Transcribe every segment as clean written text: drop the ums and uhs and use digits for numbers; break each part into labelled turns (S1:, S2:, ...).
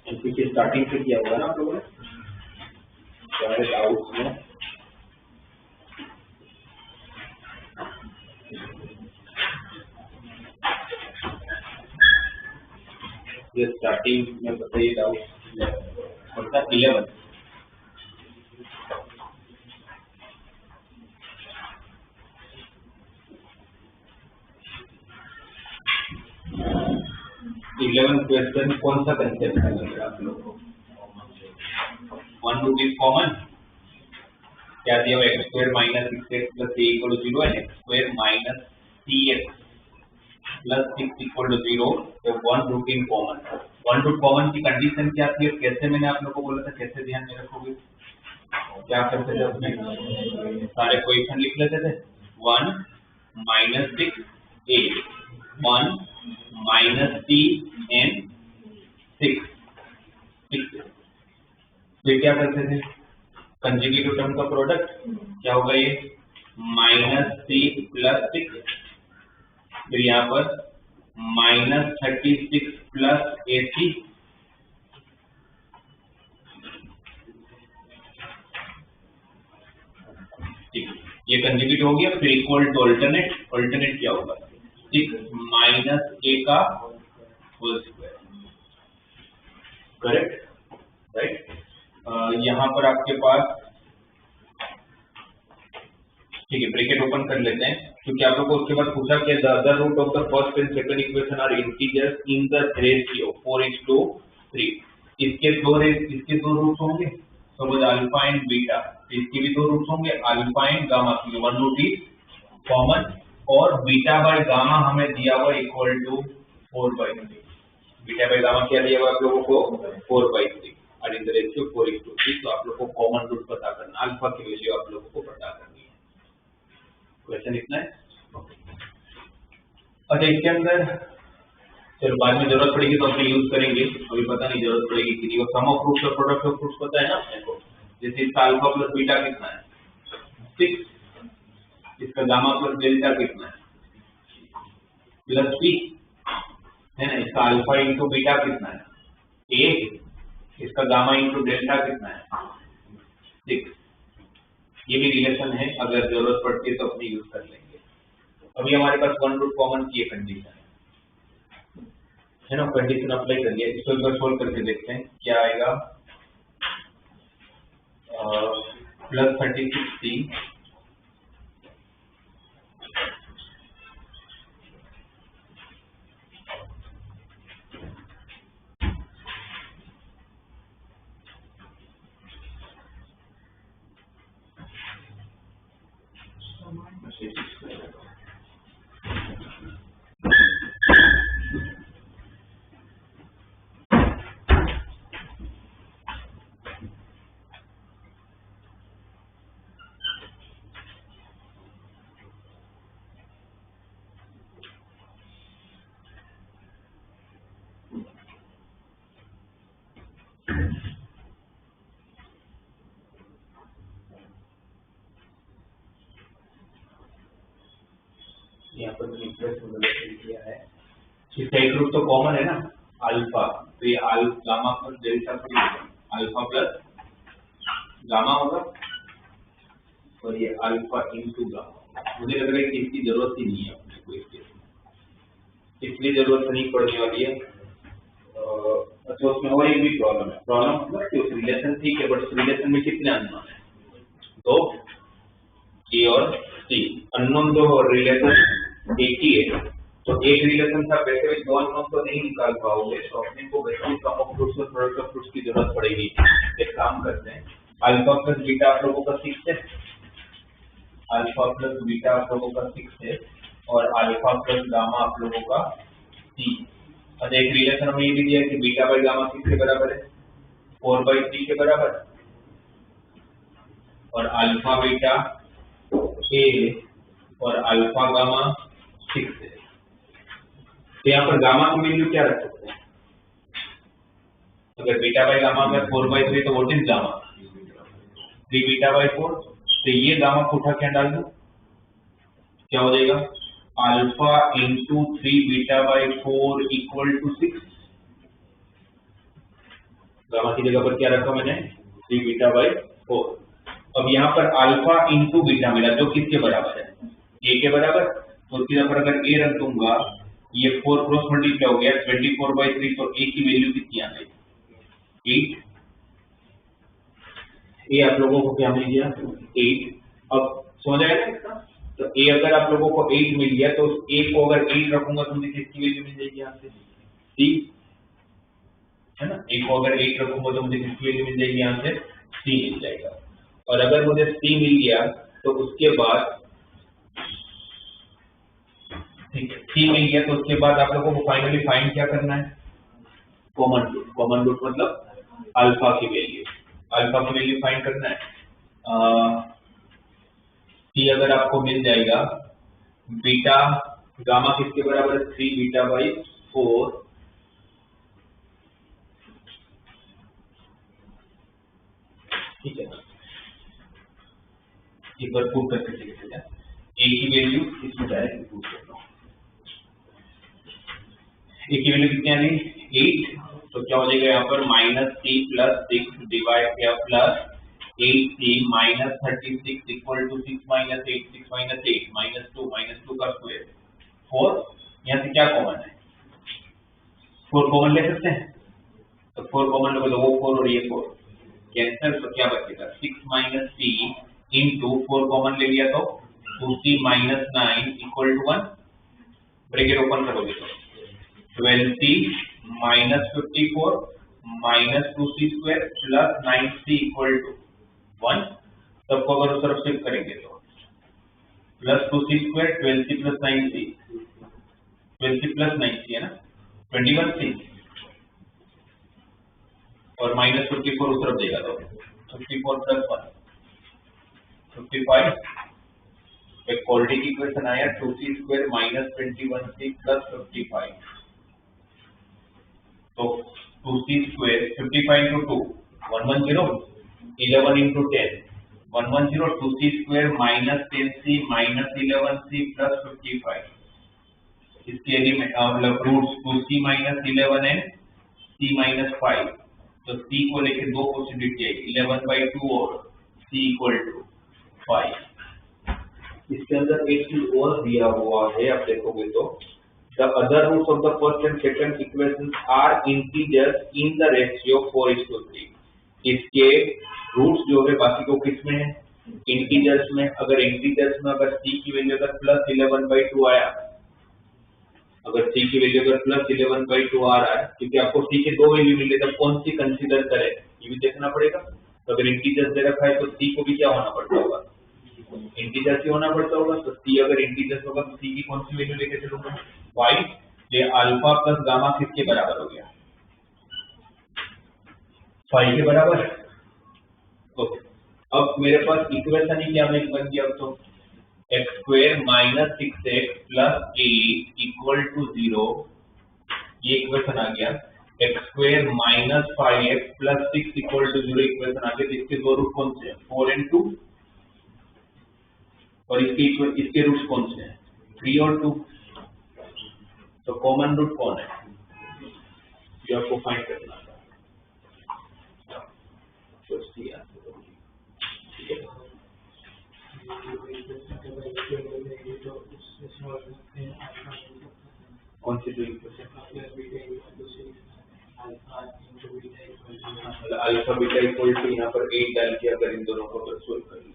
S1: MP की starting से किया होगा ना आप लोगों ने सारे डाउट्स में। ये स्टार्टिंग में बताइए डाउट और 11 क्वेश्चन कौन सा कंसेप्ट है लग रहा है आप लोग को? वन रूट इज कॉमन, क्या दिया हुआ x square minus 6x plus a equal to 0 and x square minus 3x plus 6 equal to 0, तो one root in common. One root common की कंडीशन क्या थी और कैसे मैंने आप लोग को बोला था, कैसे ध्यान में रखोगे? क्या करते थे उसमें? सारे क्वेश्चन लिख लेते थे, 1 माइनस 6 a 1 माइनस 3 एन 6। फिर क्या करते थे? कंजुगेटिव टर्म का प्रोडक्ट क्या होगा? ये माइनस 3 प्लस 6, फिर यहाँ पर माइनस 36 प्लस 80, ये कंजुगेट हो गया। फिर इक्वल टू अल्टरनेट, अल्टरनेट क्या होगा? 6 माइनस a का होल स्क्वायर, करेक्ट, राइट। यहाँ पर आपके पास, ठीक है, ब्रैकेट ओपन कर लेते हैं क्योंकि आप लोग को उसके बाद पूछा कि the other root of the first and second equation are integers in the ratio 4:3। इसके दो रूट्स होंगे, सपोज अल्फा एंड बीटा, इसके भी दो रूट्स होंगे, अल्फा एंड गामा, क्योंकि वन रूट इज कॉमन, और बीटा बाय गामा हमें दिया हुआ equal to 4/3। Beta by gamma क्या दिया हुआ आप लोगों को? 4/3 और इन द रेशियो 4:3। तो आप लोग को कॉमन रूट पता करना, अल्फा की वैल्यू आप लोगों को पता करनी है। क्वेश्चन इतना है। अच्छा, इसके अंदर चलो बाद में जरूरत पड़ेगी तो अपने यूज करेंगे, अभी पता नहीं जरूरत पड़ेगी कि नहीं। सम ऑफ फ्रूट्स और प्रोडक्ट ऑफ फ्रूट्स पता है ना अपने को, जैसे इसका अल्फा प्लस बीटा कितना है? 6, इसका गामा प्लस डेल्टा कितना है? प्लस b है ना। इसका अल्फा इंटू बीटा कितना है? 8, इसका गामा इंटू डेल्टा कितना है? 6। ये भी रिलेशन है, अगर जरूरत पड़ती है तो अपने यूज कर लेंगे। अभी हमारे पास वन रूट कॉमन की ये कंडीशन है ना, कंडीशन अप्लाई करिए। इसको एक बार सोल्व करके देखते हैं क्या आएगा। प्लस 36c यहाँ पर किया है। इसका एक रूट तो कॉमन है ना, अल्फा, तो ये gamma plus delta alpha plus gamma होगा, और ये अल्फा इंटू गामा। मुझे लग रहा है कि इसकी जरूरत ही नहीं है अपने को इस केस में, इसलिए जरूरत नहीं पड़ने वाली है। अच्छा, उसमें और एक भी प्रॉब्लम है। प्रॉब्लम मतलब कि उस रिलेशन ठीक है, बट उस रिलेशन में कितने अननोन है? 2, ए और सी। अननोन दो और रिलेशन एक ही है, तो एक रिलेशन था, वैसे भी 2 अननोन तो नहीं निकाल पाओगे, तो अपने को वैसे ही सम ऑफ फ्रूट्स और प्रोडक्ट ऑफ फ्रूट्स की जरूरत पड़ेगी। एक काम करते हैं, अल्फा प्लस बीटा आप लोगों का 6 है, अल्फा प्लस बीटा आप लोगों का 6 है, और अल्फा प्लस गामा आप लोगों का 3। और एक रिलेशन हमें ये भी दिया है कि बीटा बाय गामा 6 के बराबर है, 4/3 के बराबर, और अल्फा बीटा a और अल्फा गामा 6 है। तो यहाँ पर गामा की वैल्यू क्या रख सकते हैं? अगर बीटा बाय गामा अगर 4/3 तो what is gamma? 3 beta by 4। तो ये गामा को उठा के डाल दो, क्या हो जाएगा? Alpha into 3 beta by 4 equal to 6। Gamma की जगह पर क्या रखा मैंने 3 बीटा बाई 4। अब यहाँ पर अल्फा इंटू बीटा मिला जो किसके बराबर है, ए के बराबर। तो उसकी जगह पर अगर ए रख दूंगा, ये 4 क्रॉस मल्टीप्लाई हो गया 24/3, तो ए की वैल्यू कितनी आ गई 8। ए आप लोगों को क्या मिल गया 8। अब समझ आया ना इसका, तो ए अगर आप लोगों को 8 मिल गया तो ए को अगर 8 रखूंगा तो मुझे किसकी वैल्यू मिल जाएगी यहाँ से सी, है ना। ए को अगर 8 रखूंगा तो मुझे किसकी वैल्यू मिल जाएगी यहाँ से सी मिल जाएगा। और अगर मुझे सी मिल गया तो उसके बाद ठीक है, सी मिल गया तो उसके बाद आप लोगों को फाइनली फाइंड क्या करना है, कॉमन रूट। कॉमन रूट मतलब अल्फा की वैल्यू, अल्फा की वैल्यू फाइंड करना है। सी अगर आपको मिल जाएगा, बीटा गामा किसके बराबर है 3 बीटा बाई 4, ठीक है। एक बार प्रूव करके देखते हैं, ए की वैल्यू इसमें डायरेक्ट प्रूव करता हूँ। ए की वैल्यू कितनी आ गई 8, तो क्या हो जाएगा यहाँ पर -c + 6 डिवाइड या प्लस 8c - 36 इक्वल टू 6 - 8 6 - 8 -2 का स्क्वायर 4। यहाँ से क्या कॉमन है 4 कॉमन ले सकते हैं, तो 4 कॉमन लोगे तो वो 4 और ये 4 कैंसिल, तो क्या बचेगा 6 - c इंटू 4 कॉमन ले लिया तो 2c - 9 equal to 1, bracket open करोगे तो 12c - 54 - 2c square plus 9c equal to 1। सबको अगर उस तरफ शिफ्ट करेंगे तो plus 2c square 12c plus 9c, 12c plus 9c है ना 21c, और माइनस 54 उस तरफ देगा तो 54 प्लस 1 55। एक क्वालिटी की इक्वेशन आया 2c square minus 21c plus 55, तो 2c square 55 into 2 110, 11 into 10 110, 2c square minus 10c minus 11c plus 55। इसके एलिमेंट मतलब roots 2c minus 11 and c minus 5, तो c को लेके दो पॉसिबिलिटी है 11/2 और c इक्वल टू 5। इसके अंदर एक चीज और दिया हुआ है, आप देखोगे तो the other roots of the first and second equations are integers in the ratio 4:3। इसके रूट्स जो है बाकी को किस में है इंटीजर्स में। अगर इंटीजर्स में अगर c की वैल्यू अगर प्लस 11/2 आया, अगर c की वैल्यू अगर प्लस 11/2 आ रहा है, क्योंकि आपको c के दो वैल्यू मिले तब कौन सी कंसीडर करें ये भी देखना पड़ेगा। तो अगर इंटीजर्स दे रखा है तो c को भी क्या होना पड़ता होगा इंटीजर से होना पड़ता होगा। तो c अगर इंटीजर होगा तो c की कौन सी वैल्यू लेके चलूंगा 5। ये अल्फा प्लस गामा किसके बराबर हो गया 5 के बराबर। ओके, अब मेरे पास इक्वेशन ही क्या बन गया, तो x² - 6x + 8 = 0, ये इक्वेशन आ गया। x² - 5x + 6 = 0 इक्वेशन आ गया। इसके दो रूट कौन से हैं 4 and 2, और इसके रूट्स कौन से हैं 3 और 2। तो कॉमन रूट कौन है ये आपको फाइंड करना है। तो ठीक है, कौन सी equation alpha beta equal to यहाँ पर 8 डाल के अगर इन दोनों को सोल्व कर लो,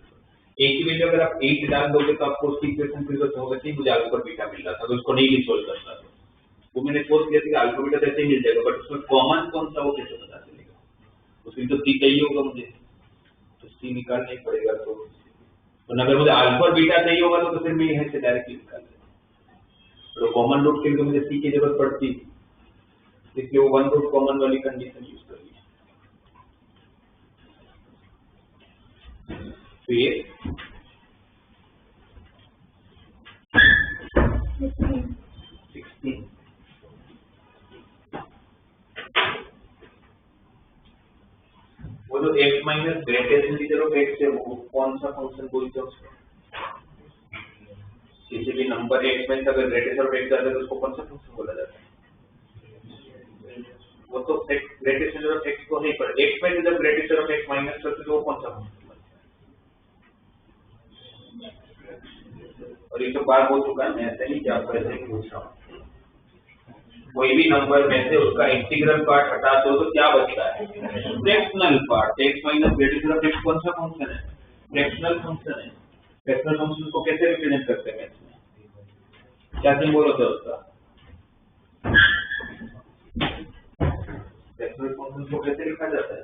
S1: ए की वैल्यू अगर आप 8 डाल दोगे तो आपको उसकी इक्वेशन फिर तो होगा कि मुझे अल्फा बीटा मिल रहा था तो उसको नहीं भी सोल्व करना था। वो मैंने सोच लिया था कि अल्फा बीटा ऐसे ही मिल जाएगा, बट उसमें कॉमन कौन सा वो कैसे पता चलेगा, उसमें तो सी चाहिए होगा मुझे, तो सी निकालना ही पड़ेगा। तो अगर मुझे अल्फा बीटा चाहिए होगा तो फिर मैं यहाँ से डायरेक्टली निकाल लेता, तो कॉमन रूट के लिए मुझे सी की जरूरत पड़ती थी, इसलिए वो वन रूट कॉमन वाली कंडीशन यूज कर ली। फिर 16 वो जो x minus greatest integer of x है वो कौन सा फंक्शन बोलते हैं उसको, किसी भी नंबर x में अगर ग्रेटेस्ट ऑफ x आता है तो उसको कौन सा फंक्शन बोला जाता है वो तो ग्रेटेस्ट इंटीजर ऑफ x को नहीं, पर x में से जब greatest integer of x minus करते तो वो कौन सा फंक्शन बनता है? और ये तो बार हो चुका है, मैं ऐसे नहीं क्या ऐसे ही पूछ रहा हूँ। कोई भी नंबर में से उसका इंटीग्रल पार्ट हटा दो तो क्या बचता है? Fractional part. x minus greatest integer of x कौन सा फंक्शन है? फ्रैक्शनल फंक्शन है। फ्रैक्शनल फंक्शन को कैसे रिप्रेजेंट करते हैं इसमें? क्या सिंबल होता है उसका? फ्रैक्शनल फंक्शन को कैसे लिखा जाता है?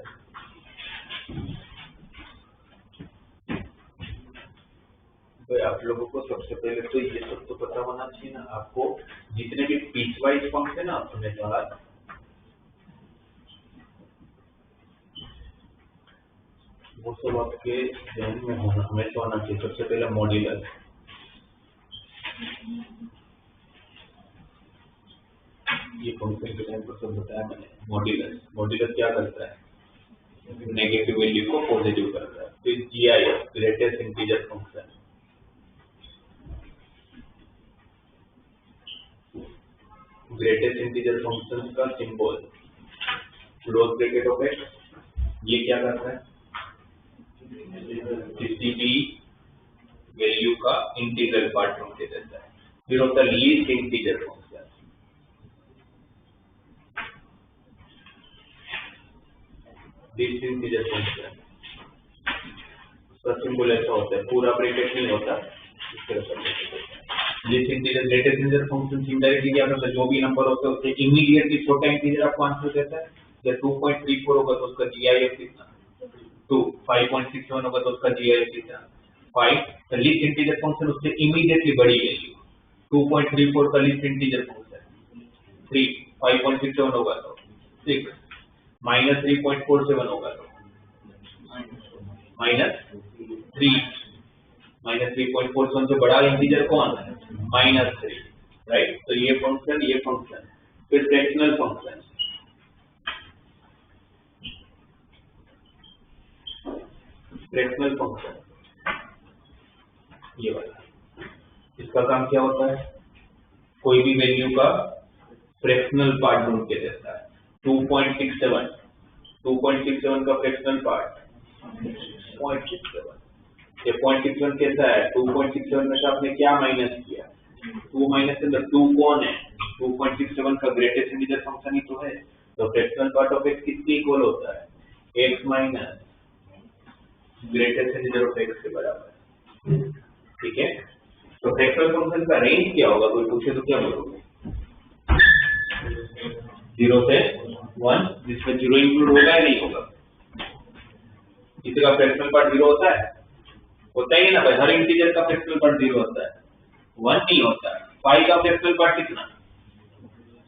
S1: तो आप लोगों को सबसे पहले तो ये सब तो पता होना चाहिए ना। आपको जितने भी पीसवाइज फंक्शन है अपने साथ वो सब आपके ध्यान में होना हमेशा होना चाहिए। सबसे पहले मॉड्यूलस, ये फंक्शन के टाइम पर सब बताया मैंने। मॉड्यूलस क्या करता है? नेगेटिव वैल्यू को पॉजिटिव करता है। फिर GIF, greatest integer function, greatest integer function का symbol close bracket of x. ये क्या करता है? किसी भी वैल्यू का इंटीग्रल पार्ट ढूंढ के देता है। फिर होता है least integer function. Least integer function उसका सिंबल ऐसा होता है, पूरा ब्रैकेट नहीं होता, इस तरह से। Least integer, greatest integer function indirectly क्या करता है? जो भी नंबर होता है उससे इमीडिएटली छोटा इंटीजर आपको आंसर देता है। जब 2.34 होगा तो उसका जीआईएफ कितना? 2। 5.67 होगा तो उसका जीआईएफ कितना? 5। तो लीस्ट इंटीजर फंक्शन उससे इमीडिएटली बड़ी वैल्यू 2.34 का लीस्ट इंटीजर फंक्शन 3। 5.67 होगा तो 6। माइनस 3.47 होगा तो -3। -3.47 से बड़ा इंटीजर कौन है? -3, राइट। तो ये फंक्शन। फिर फ्रैक्शनल फंक्शन, ये वाला, इसका काम क्या होता है? कोई भी वैल्यू का फ्रैक्शनल पार्ट ढूंढ के देता है। 2.67 का फ्रैक्शनल पार्ट 0.67। ये 0.67 कैसा है? 2.67 में से आपने क्या माइनस किया? 2 माइनस के अंदर 2 कौन है? 2.67 का ग्रेटेस्ट इंटीजर फंक्शन ही तो है। तो फ्रैक्शनल पार्ट ऑफ x किसके इक्वल होता है? x minus greatest integer of x के बराबर। ठीक है। तो फ्रैक्शनल फंक्शन का रेंज क्या होगा? कोई पूछे तो क्या बोलोगे? 0 से 1, जिसमें 0 इंक्लूड होगा या नहीं होगा? किसी का फ्रैक्शनल पार्ट 0 होता है? होता ही ना भाई, हर इंटीजर का फ्रैक्शनल पार्ट 0 होता है, 1 नहीं होता है। 5 का फ्रैक्शनल पार्ट कितना?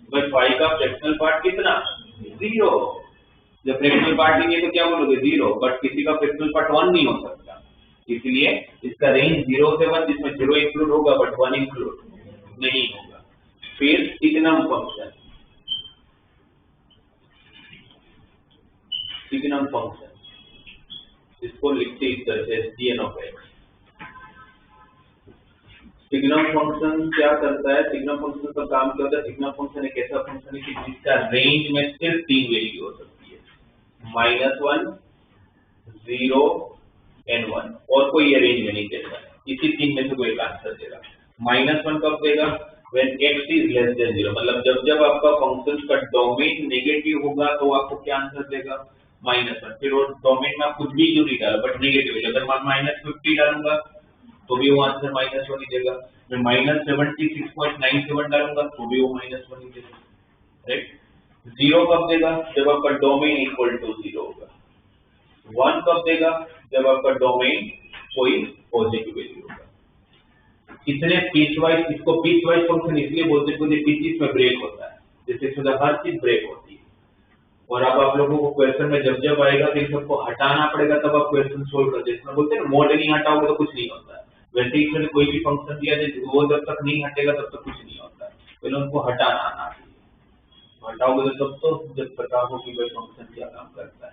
S1: भाई 5 का फ्रैक्शनल पार्ट कितना? 0। जब फ्रैक्शनल पार्ट नहीं है तो क्या बोलोगे? 0। बट किसी का फ्रैक्शनल पार्ट 1 नहीं हो सकता, इसलिए इसका रेंज 0 से 1, जिसमें 0 इंक्लूड होगा बट 1 इंक्लूड नहीं होगा। फिर सिग्नम फंक्शन, इसको लिखते इस तरह से Cn of x। Signum function क्या करता है? सिग्नम फंक्शन का काम क्या होता है? सिग्नम फंक्शन एक ऐसा फंक्शन है कि जिसका रेंज में सिर्फ 3 वैल्यू हो सकती है, -1, 0 and 1, और कोई ये रेंज में नहीं देता। इसी 3 में से कोई एक आंसर देगा। -1 कब देगा? when x is less than 0, मतलब जब आपका फंक्शन का डोमेन नेगेटिव होगा तो आपको क्या आंसर देगा? -1। फिर वो डोमेन में आप कुछ भी क्यों नहीं डाला बट नेगेटिव है, अगर मैं -50 डालूंगा तो भी वो आंसर -1 ही देगा। मैं -76.97 डालूंगा तो भी वो -1 ही देगा, राइट। 0 कब देगा? जब आपका डोमेन इक्वल टू 0 होगा। 1 कब देगा? जब आपका डोमेन कोई पॉजिटिव वैल्यू होगा। इतने पीसवाइज, इसको पीसवाइज फंक्शन इसलिए बोलते हैं क्योंकि पीसीस में ब्रेक होता है, जैसे हर चीज ब्रेक होती है। और अब आप लोगों को क्वेश्चन में जब आएगा तो इन सबको हटाना पड़ेगा, तब आप क्वेश्चन सोल्व करते हैं। बोलते हैं ना, मॉडल नहीं हटाओगे तो कुछ नहीं होता है, वैसे इसमें कोई भी फंक्शन दिया जाए वो जब तक नहीं हटेगा तब तक कुछ नहीं होता है। पहले उनको हटाना आना चाहिए, हटाओगे तो तब तो जब पता हो कि कोई फंक्शन क्या काम करता है।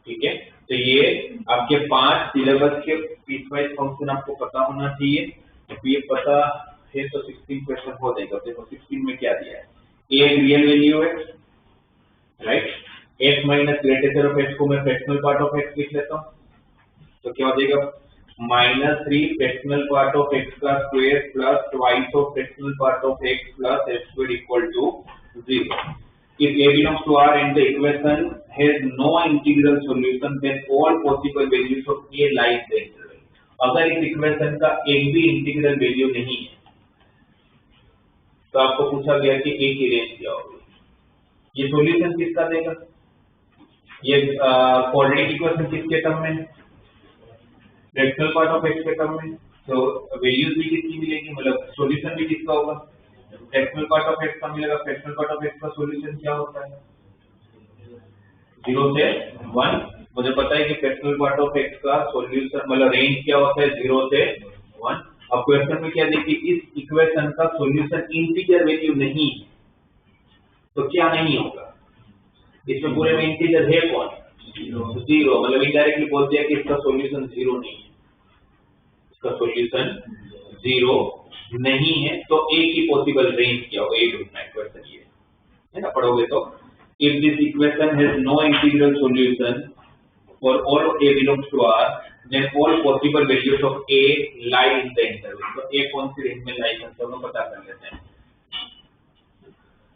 S1: ठीक है, तो ये आपके 5 सिलेबस के पीसवाइज फंक्शन आपको पता होना चाहिए। तो ये पता है तो 16 क्वेश्चन हो जाएगा। देखो 16 में क्या दिया है? a एक रियल वैल्यू है, right. x minus greatest of x को मैं फ्रैक्शनल पार्ट ऑफ x लिख लेता हूँ, तो क्या हो जाएगा -3 फ्रैक्शनल पार्ट ऑफ x का square plus twice of fractional part of x plus x square equal to 0। If a belongs to R and the equation has no integral solution, then all possible values of a lie in the interval. अगर इस equation का एक भी integral value नहीं है तो आपको पूछा गया कि a की रेंज क्या होगी। ये सॉल्यूशन किसका देगा? ये क्वाड्रेटिक इक्वेशन किसके टर्म में? फ्रैक्शनल पार्ट ऑफ x के टर्म में। तो वैल्यूज भी किसकी मिलेगी, मतलब सॉल्यूशन भी किसका होगा? फ्रैक्शनल पार्ट ऑफ x का मिलेगा। फ्रैक्शनल पार्ट ऑफ x का सॉल्यूशन क्या होता है? 0 से 1। मुझे पता है कि फ्रैक्शनल पार्ट ऑफ x का सॉल्यूशन मतलब रेंज क्या होता है? 0 से 1। अब क्वेश्चन में क्या देखिए, इस इक्वेशन का सॉल्यूशन इंटीजर वैल्यू नहीं है तो क्या नहीं होगा? इसमें पूरे में इंटीजर है कौन? 0। मतलब इनडायरेक्टली बोल दिया कि इसका सॉल्यूशन 0 नहीं है, इसका सॉल्यूशन 0 नहीं है। तो a की पॉसिबल रेंज क्या होगा? ये ढूंढना है क्वेश्चन, ये है ना, पढ़ोगे तो if this equation has no integral solution for all a belongs to R, then all possible values of a lie in the interval. तो a कौन सी रेंज में लाई करता है वो पता कर लेते हैं।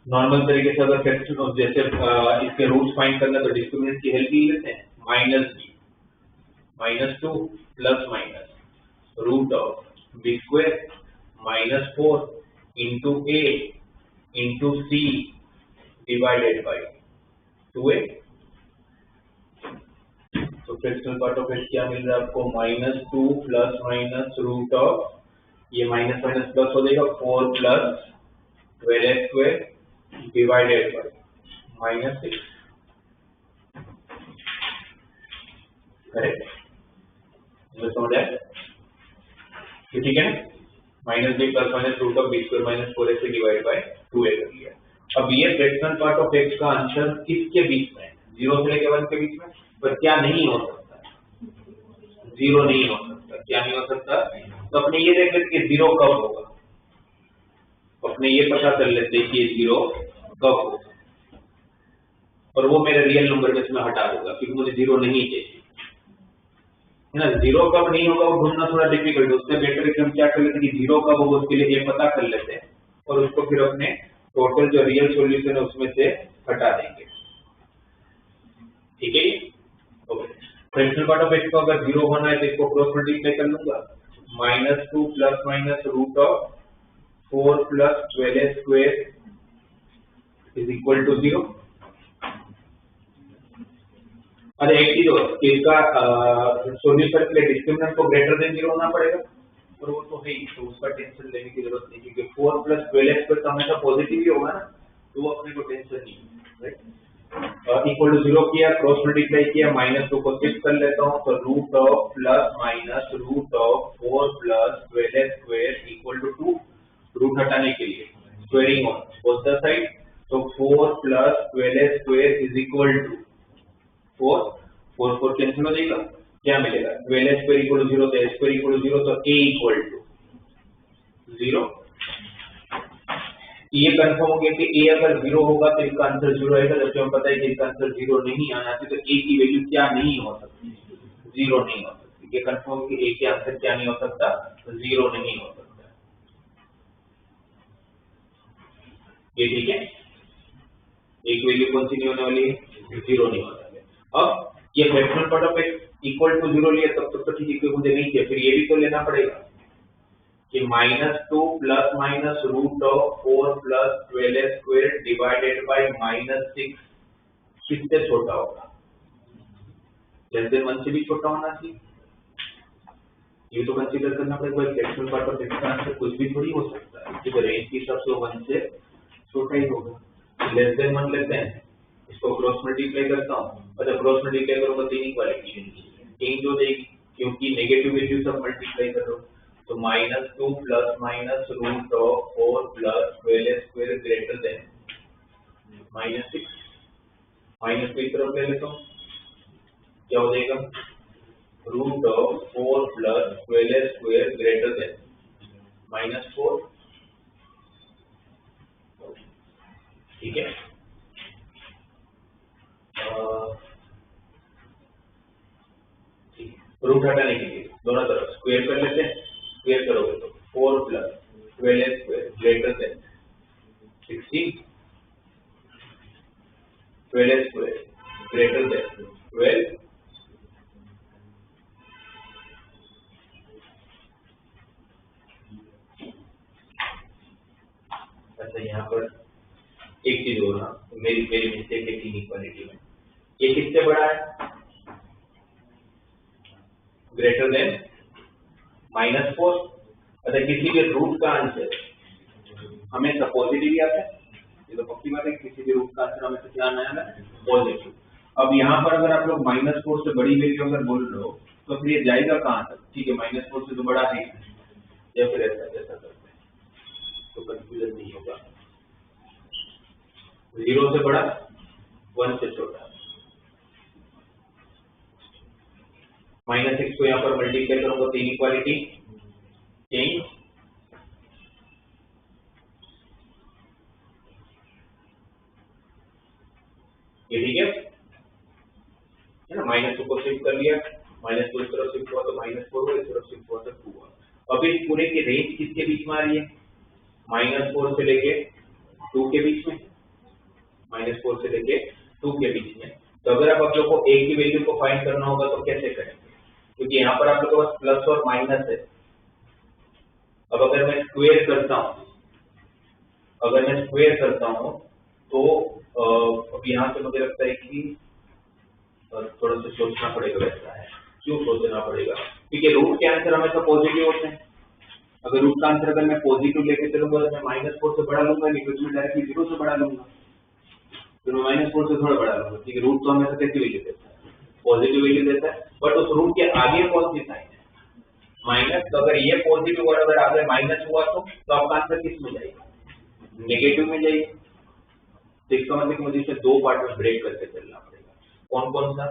S1: नॉर्मल तरीके से अगर फ्रैक्शन जैसे इसके रूट्स फाइंड करना तो डिस्क्रिमिनेंट की हेल्प ही लेते हैं। -2 plus minus root of b square -4 into a into c divided by 2a। तो फ्रैक्शनल पार्ट ऑफ x क्या मिल रहा है आपको? -2 प्लस माइनस रूट ऑफ, ये माइनस माइनस प्लस हो जाएगा 4 plus 12x square divided by -6। Correct? ये समझ आया? ठीक है ना। -b plus minus root of b square minus 4x से डिवाइड बाय 2a कर लिया। अब ये फ्रैक्शनल पार्ट ऑफ x का आंसर किसके बीच में है? 0 से लेकर 1 के बीच में। पर क्या नहीं हो सकता? 0 नहीं हो सकता। क्या नहीं हो सकता? तो अपने ये देख लेते कि 0 कब होगा, अपने ये पता कर लेते कि ये 0 कब होगा, और वो मेरे रियल नंबर में इसमें हटा दूंगा क्योंकि मुझे 0 नहीं चाहिए, है ना। 0 कब नहीं होगा वो ढूंढना थोड़ा डिफिकल्ट है, उससे बेटर है कि हम क्या कर लेते कि 0 कब होगा उसके लिए ये पता कर लेते हैं और उसको फिर अपने टोटल जो रियल सॉल्यूशन है उसमें से हटा देंगे। ठीक है। Okay, fractional part of x को अगर 0 होना है तो इसको क्रॉस मल्टीप्लाई कर लूंगा। -2 plus minus root of 4 plus 12x square is equal to 0। अरे एक चीज और, इसका सॉल्यूशन के लिए डिस्क्रिमिनेंट को ग्रेटर देन 0 होना पड़ेगा, और वो तो है ही, तो उसका टेंशन लेने की जरूरत नहीं क्योंकि 4 प्लस 12x स्क्वायर तो हमेशा पॉजिटिव ही होगा ना, तो वो अपने को टेंशन नहीं है। राइट, इक्वल टू 0 किया, क्रॉस मल्टीप्लाई किया, -2 को शिफ्ट कर लेता हूँ तो root of plus minus root of 4 plus 12x square equal to 2। Root हटाने के लिए squaring on both the side, तो 4 plus 12x square is equal to 4 cancel हो जाएगा, क्या मिलेगा? 12x स्क्वायर इक्वल टू 0, तो x स्क्वायर इक्वल टू 0, तो a इक्वल टू 0। ये कंफर्म हो गया कि a अगर 0 होगा तो इसका आंसर 0 आएगा, जबकि हमें पता है कि इसका आंसर 0 नहीं आना चाहिए, तो a की वैल्यू क्या नहीं हो सकती? 0 नहीं हो सकती। ये कंफर्म हो कि a के आंसर क्या नहीं हो सकता? 0 नहीं हो सकता। ये ठीक है, एक वैल्यू कौन सी नहीं होने वाली है? 0 नहीं होने वाली। अब ये fractional part of x equal to 0 लिया तब तो ठीक है, क्योंकि मुझे नहीं चाहिए, फिर ये भी तो लेना पड़ेगा कि -2 plus minus root of 4 plus 12x square divided by -6 किससे छोटा होगा? लेस देन 1 से भी छोटा होना चाहिए। ये तो कंसीडर करना पड़ेगा, फ्रैक्शनल पार्ट ऑफ x का आंसर कुछ भी थोड़ी हो सकता है, क्योंकि रेंज की हिसाब से 1 से छोटा ही होगा। लेस देन 1 लेते हैं, इसको क्रॉस मल्टीप्लाई करता हूँ, अच्छा क्रॉस मल्टीप्लाई करूंगा तो इनइक्वालिटी चेंज हो जाएगी क्योंकि नेगेटिव वैल्यू सब मल्टीप्लाई कर रहा हूँ, तो -2 plus minus root of 4 plus 12x square greater than -6। Minus को इस तरफ ले लेता हूँ, क्या हो जाएगा? Root of 4 plus 12x square greater than -4। ठीक है, रूट हटाने के लिए दोनों तरफ स्क्वायर कर लेते हैं। स्क्वायर करोगे तो 4 + 12 square greater then 16, 12 square greater then 12, अच्छा यहाँ पर एक चीज और, मेरी मिस्टेक है इनइक्वालिटी में, ये किससे बड़ा है? Greater than -4। अच्छा किसी के रूट का आंसर हमेशा पॉजिटिव ही आता है, ये तो पक्की बात है, किसी भी रूट का आंसर हमेशा क्या आना है? पॉजिटिव। अब यहाँ पर अगर आप लोग -4 से बड़ी वैल्यू अगर बोल रहे हो तो फिर ये जाएगा कहाँ तक? ठीक है -4 से तो बड़ा है, या फिर ऐसा जैसा करते हैं तो कंफ्यूजन नहीं होगा। 0 से बड़ा, 1 से छोटा, -6 को यहाँ पर मल्टीप्लाई करूंगा तो इनइक्वालिटी चेंज, ये ठीक है ना? -2 को शिफ्ट कर लिया, -2 इस तरफ शिफ्ट हुआ तो -4 हुआ, इस तरफ शिफ्ट हुआ तो 2 हुआ। अब इस पूरे की रेंज किसके बीच में आ रही है? -4 से लेके 2 के बीच में, -4 से लेके 2 के बीच में। तो अगर आप लोग को a की वैल्यू को फाइंड करना होगा तो कैसे करेंगे? क्योंकि यहाँ पर आप लोगों के पास प्लस और माइनस है। अब अगर मैं स्क्वायर करता हूँ, तो अब यहाँ से मुझे लगता है कि थोड़ा सा सोचना पड़ेगा। वैसा है, क्यों सोचना पड़ेगा? क्योंकि रूट के आंसर हमेशा पॉजिटिव होते हैं। अगर रूट का आंसर अगर मैं पॉजिटिव लेके चलूंगा तो मैं -4 से बड़ा लूंगा, नहीं तो मैं डायरेक्टली 0 से बड़ा लूंगा, फिर मैं -4 से थोड़ा बड़ा लूंगा। ठीक है, रूट तो हमेशा कैसी वैल्यू देता है? पॉजिटिव वैल्यू देता है, बट उस रूट के आगे कौन सी साइन है? माइनस। तो अगर ये पॉजिटिव और अगर आगे माइनस हुआ तो आपका आंसर किस में जाएगा? नेगेटिव में जाएगा। तो इसका मतलब मुझे इसे 2 पार्ट में ब्रेक करके चलना पड़ेगा। कौन कौन सा?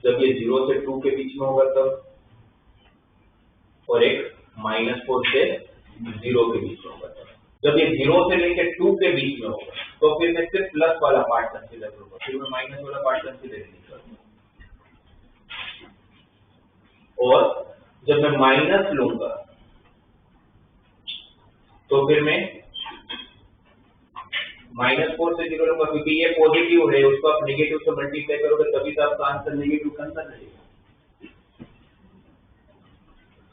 S1: जब ये 0 से 2 के बीच में होगा तब, और एक -4 से 0 के बीच में होगा तब। जब ये 0 से लेकर 2 के बीच में होगा तो फिर मैं सिर्फ प्लस वाला पार्ट कंसीडर करूंगा, फिर मैं माइनस वाला पार्ट कंसीडर नहीं करूंगा। और जब मैं माइनस लूंगा तो फिर मैं -4 से 0 लूंगा, क्योंकि ये पॉजिटिव है, उसको आप नेगेटिव से मल्टीप्लाई करोगे तभी तो आपका आंसर नेगेटिव का आंसर रहेगा।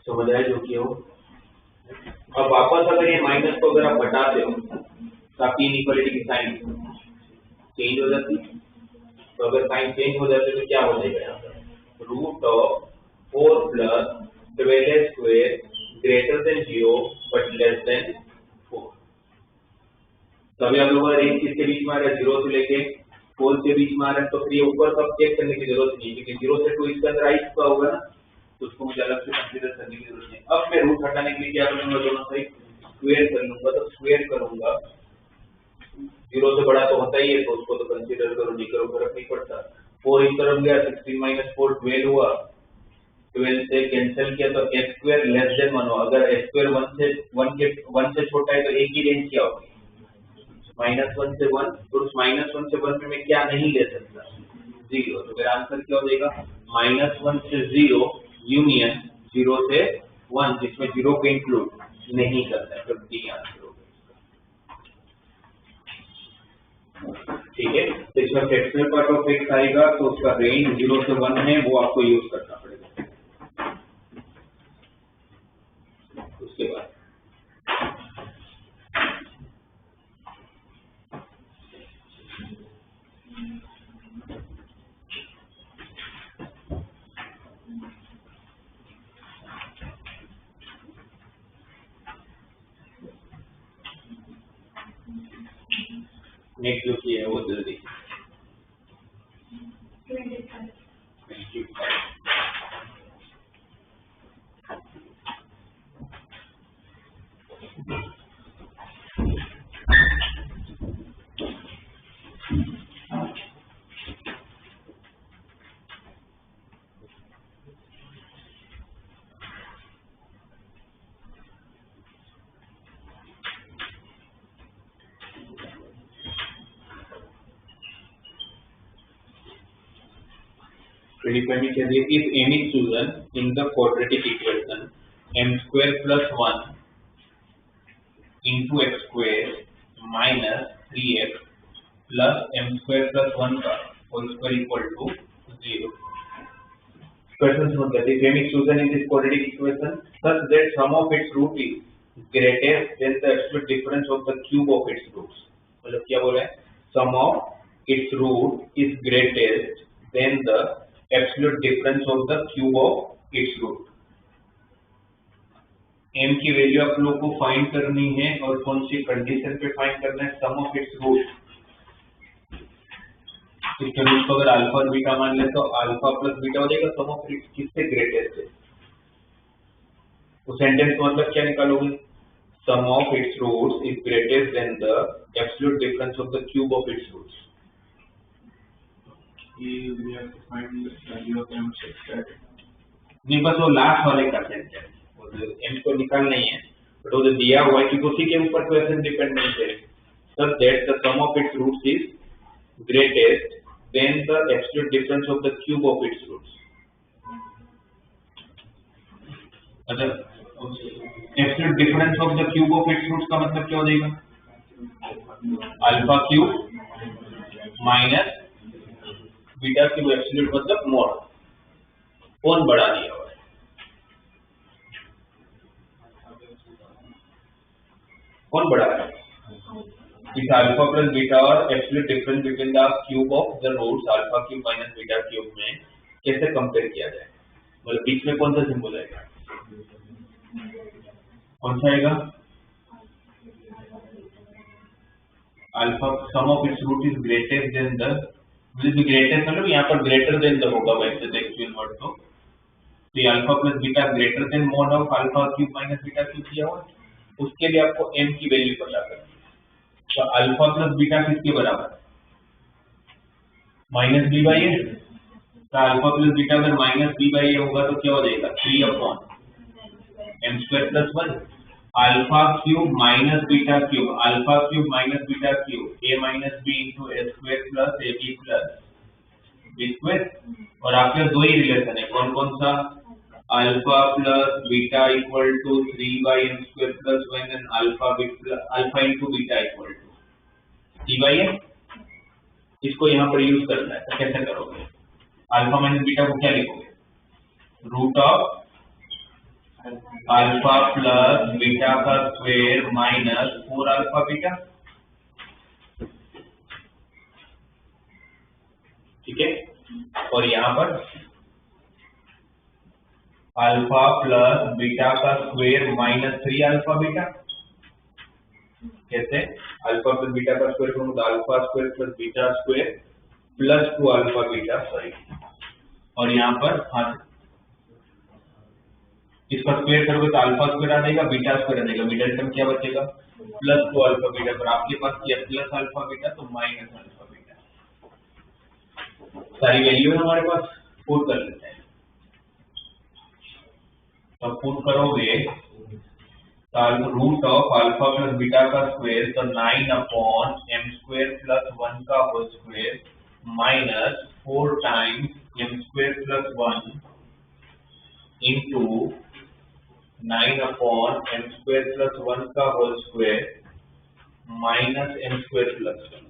S1: समझ आए जो कि हो? अब वापस अगर ये माइनस को अगर आप हटाते हो तो आपकी इनइक्वालिटी की साइन चेंज हो जाती है। तो अगर साइन चेंज हो जाती है तो क्या हो जाएगा? यहाँ पर √4 + 12 square greater then 0 but less than 4। तभी आप लोगों का रेंज किसके बीच में आ रहा है? 0 से लेके 4 के बीच में आ रहा है। तो फिर ये ऊपर सब चेक करने की जरूरत नहीं है, क्योंकि 0 से 2 इसके अंदर आ चुका होगा ना, तो उसको मुझे अलग से कंसीडर करने की जरूरत नहीं। अब मैं रूट हटाने के लिए क्या करूंगा? दोनों साइड स्क्वायर कर लूंगा। तो स्क्वायर करूंगा, 0 से बड़ा तो होता ही है, तो उसको तो कंसीडर करो, नहीं करो फर्क नहीं पड़ता। 4 इस तरफ गया, 16 - 4 12 हुआ, 12 से कैंसिल किया तो x² लेस देन 1 हुआ। अगर x² 1 से छोटा है तो एक ही रेंज क्या होगी? -1 से 1। तो उस -1 से 1 में मैं क्या नहीं ले सकता? 0। तो मेरा आंसर क्या हो जाएगा? -1 से 0 यूनियन 0 से 1, जिसमें 0 को इंक्लूड नहीं करता है, तो डी आंसर होगा। ठीक है, तो इसमें फ्रैक्शनल पार्ट ऑफ x आएगा, तो उसका रेंज 0 से 1 है, वो आपको यूज करना पड़ेगा। उसके बाद नेक्स्ट जो किया है वो जल्दी 25। predefined is if m is chosen in the quadratic equation m square plus 1 into x square minus 3x plus m square plus 1 का whole square equal to 0. Question that if m is chosen in this quadratic equation such that sum of its root is greater than the absolute difference of the cube of its roots. मतलब क्या बोल रहे हैं? Sum of its root is greatest than the absolute difference of the cube of its root. m की value आप लोग को find करनी है और कौन सी कंडीशन पे फाइंड करना है? सम ऑफ इट्स रूट. इसके रूट को अगर अल्फा और बीटा मान ले तो अल्फा प्लस बीटा हो जाएगा. सम ऑफ इट्स किससे ग्रेटेस्ट है? उस सेंटेंस का मतलब क्या निकालोगे? Sum of its roots is greatest than the absolute difference of the cube of its roots.
S2: we have to find the value of m such
S1: नहीं, बस वो लास्ट वाले का सेंटेंस m को निकालना ही है, बट वो दिया हुआ है कि उसी के ऊपर क्वेश्चन डिपेंड नहीं है. So that the sum of its roots is greatest than the absolute difference of the cube of its roots. मतलब absolute difference of the cube of its roots का मतलब क्या हो जाएगा? Alpha cube minus beta cube absolute मतलब mod. कौन बढ़ा दिया हुआ है? कौन बढ़ा है? इस अल्फा प्लस बीटा और absolute difference between the cube of the roots alpha cube minus beta cube में कैसे कंपेयर किया जाए? मतलब बीच में कौन सा सिंबल आएगा? कौन सा आएगा? Alpha sum of its root is greater than the greatest मतलब यहाँ पर ग्रेटर देन द होगा वैसे तो एक्चुअल वर्ड तो ये alpha plus beta greater than mode of alpha cube minus beta cube दिया हुआ. उसके लिए आपको m की वैल्यू पता करनी है. तो अल्फा प्लस बीटा किसके बराबर है? Minus b by a. तो अल्फा प्लस बीटा अगर माइनस बी बाई ए होगा तो क्या हो जाएगा? 3 upon m square plus 1 alpha cube minus beta cube alpha cube minus beta cube a minus b into a square plus a b plus b square. और आपके दो ही रिलेशन है. कौन कौन सा? Alpha plus beta equal to 3 by m square plus 1 and alpha into beta equal to 3 by m. इसको यहाँ पर यूज करना है. तो कैसे करोगे? अल्फा माइनस बीटा को क्या लिखोगे? Root of alpha plus beta का स्क्वायर माइनस 4 अल्फा बीटा. ठीक है. और यहाँ पर अल्फा प्लस बीटा का स्क्वायर माइनस 3 अल्फा बीटा. कैसे? अल्फा प्लस बीटा का स्क्वायर करूँ तो alpha square plus beta square plus 2 alpha beta sorry. और यहाँ पर हाँ इसका स्क्वायर करोगे तो अल्फा स्क्वायर आ जाएगा बीटा स्क्वायर आ जाएगा. मिडिल टर्म क्या बचेगा? Plus 2 alpha beta. पर आपके पास क्या प्लस अल्फा बीटा तो माइनस अल्फा बीटा. सारी वैल्यू है हमारे पास. पुट कर लेते हैं. तो पुट करोगे तो root of alpha plus beta का स्क्वायर तो 9 अपॉन m स्क्वायर प्लस 1 का whole square minus 4 times m square plus 1 into 9 upon m square plus 1 का whole square minus m square plus 1.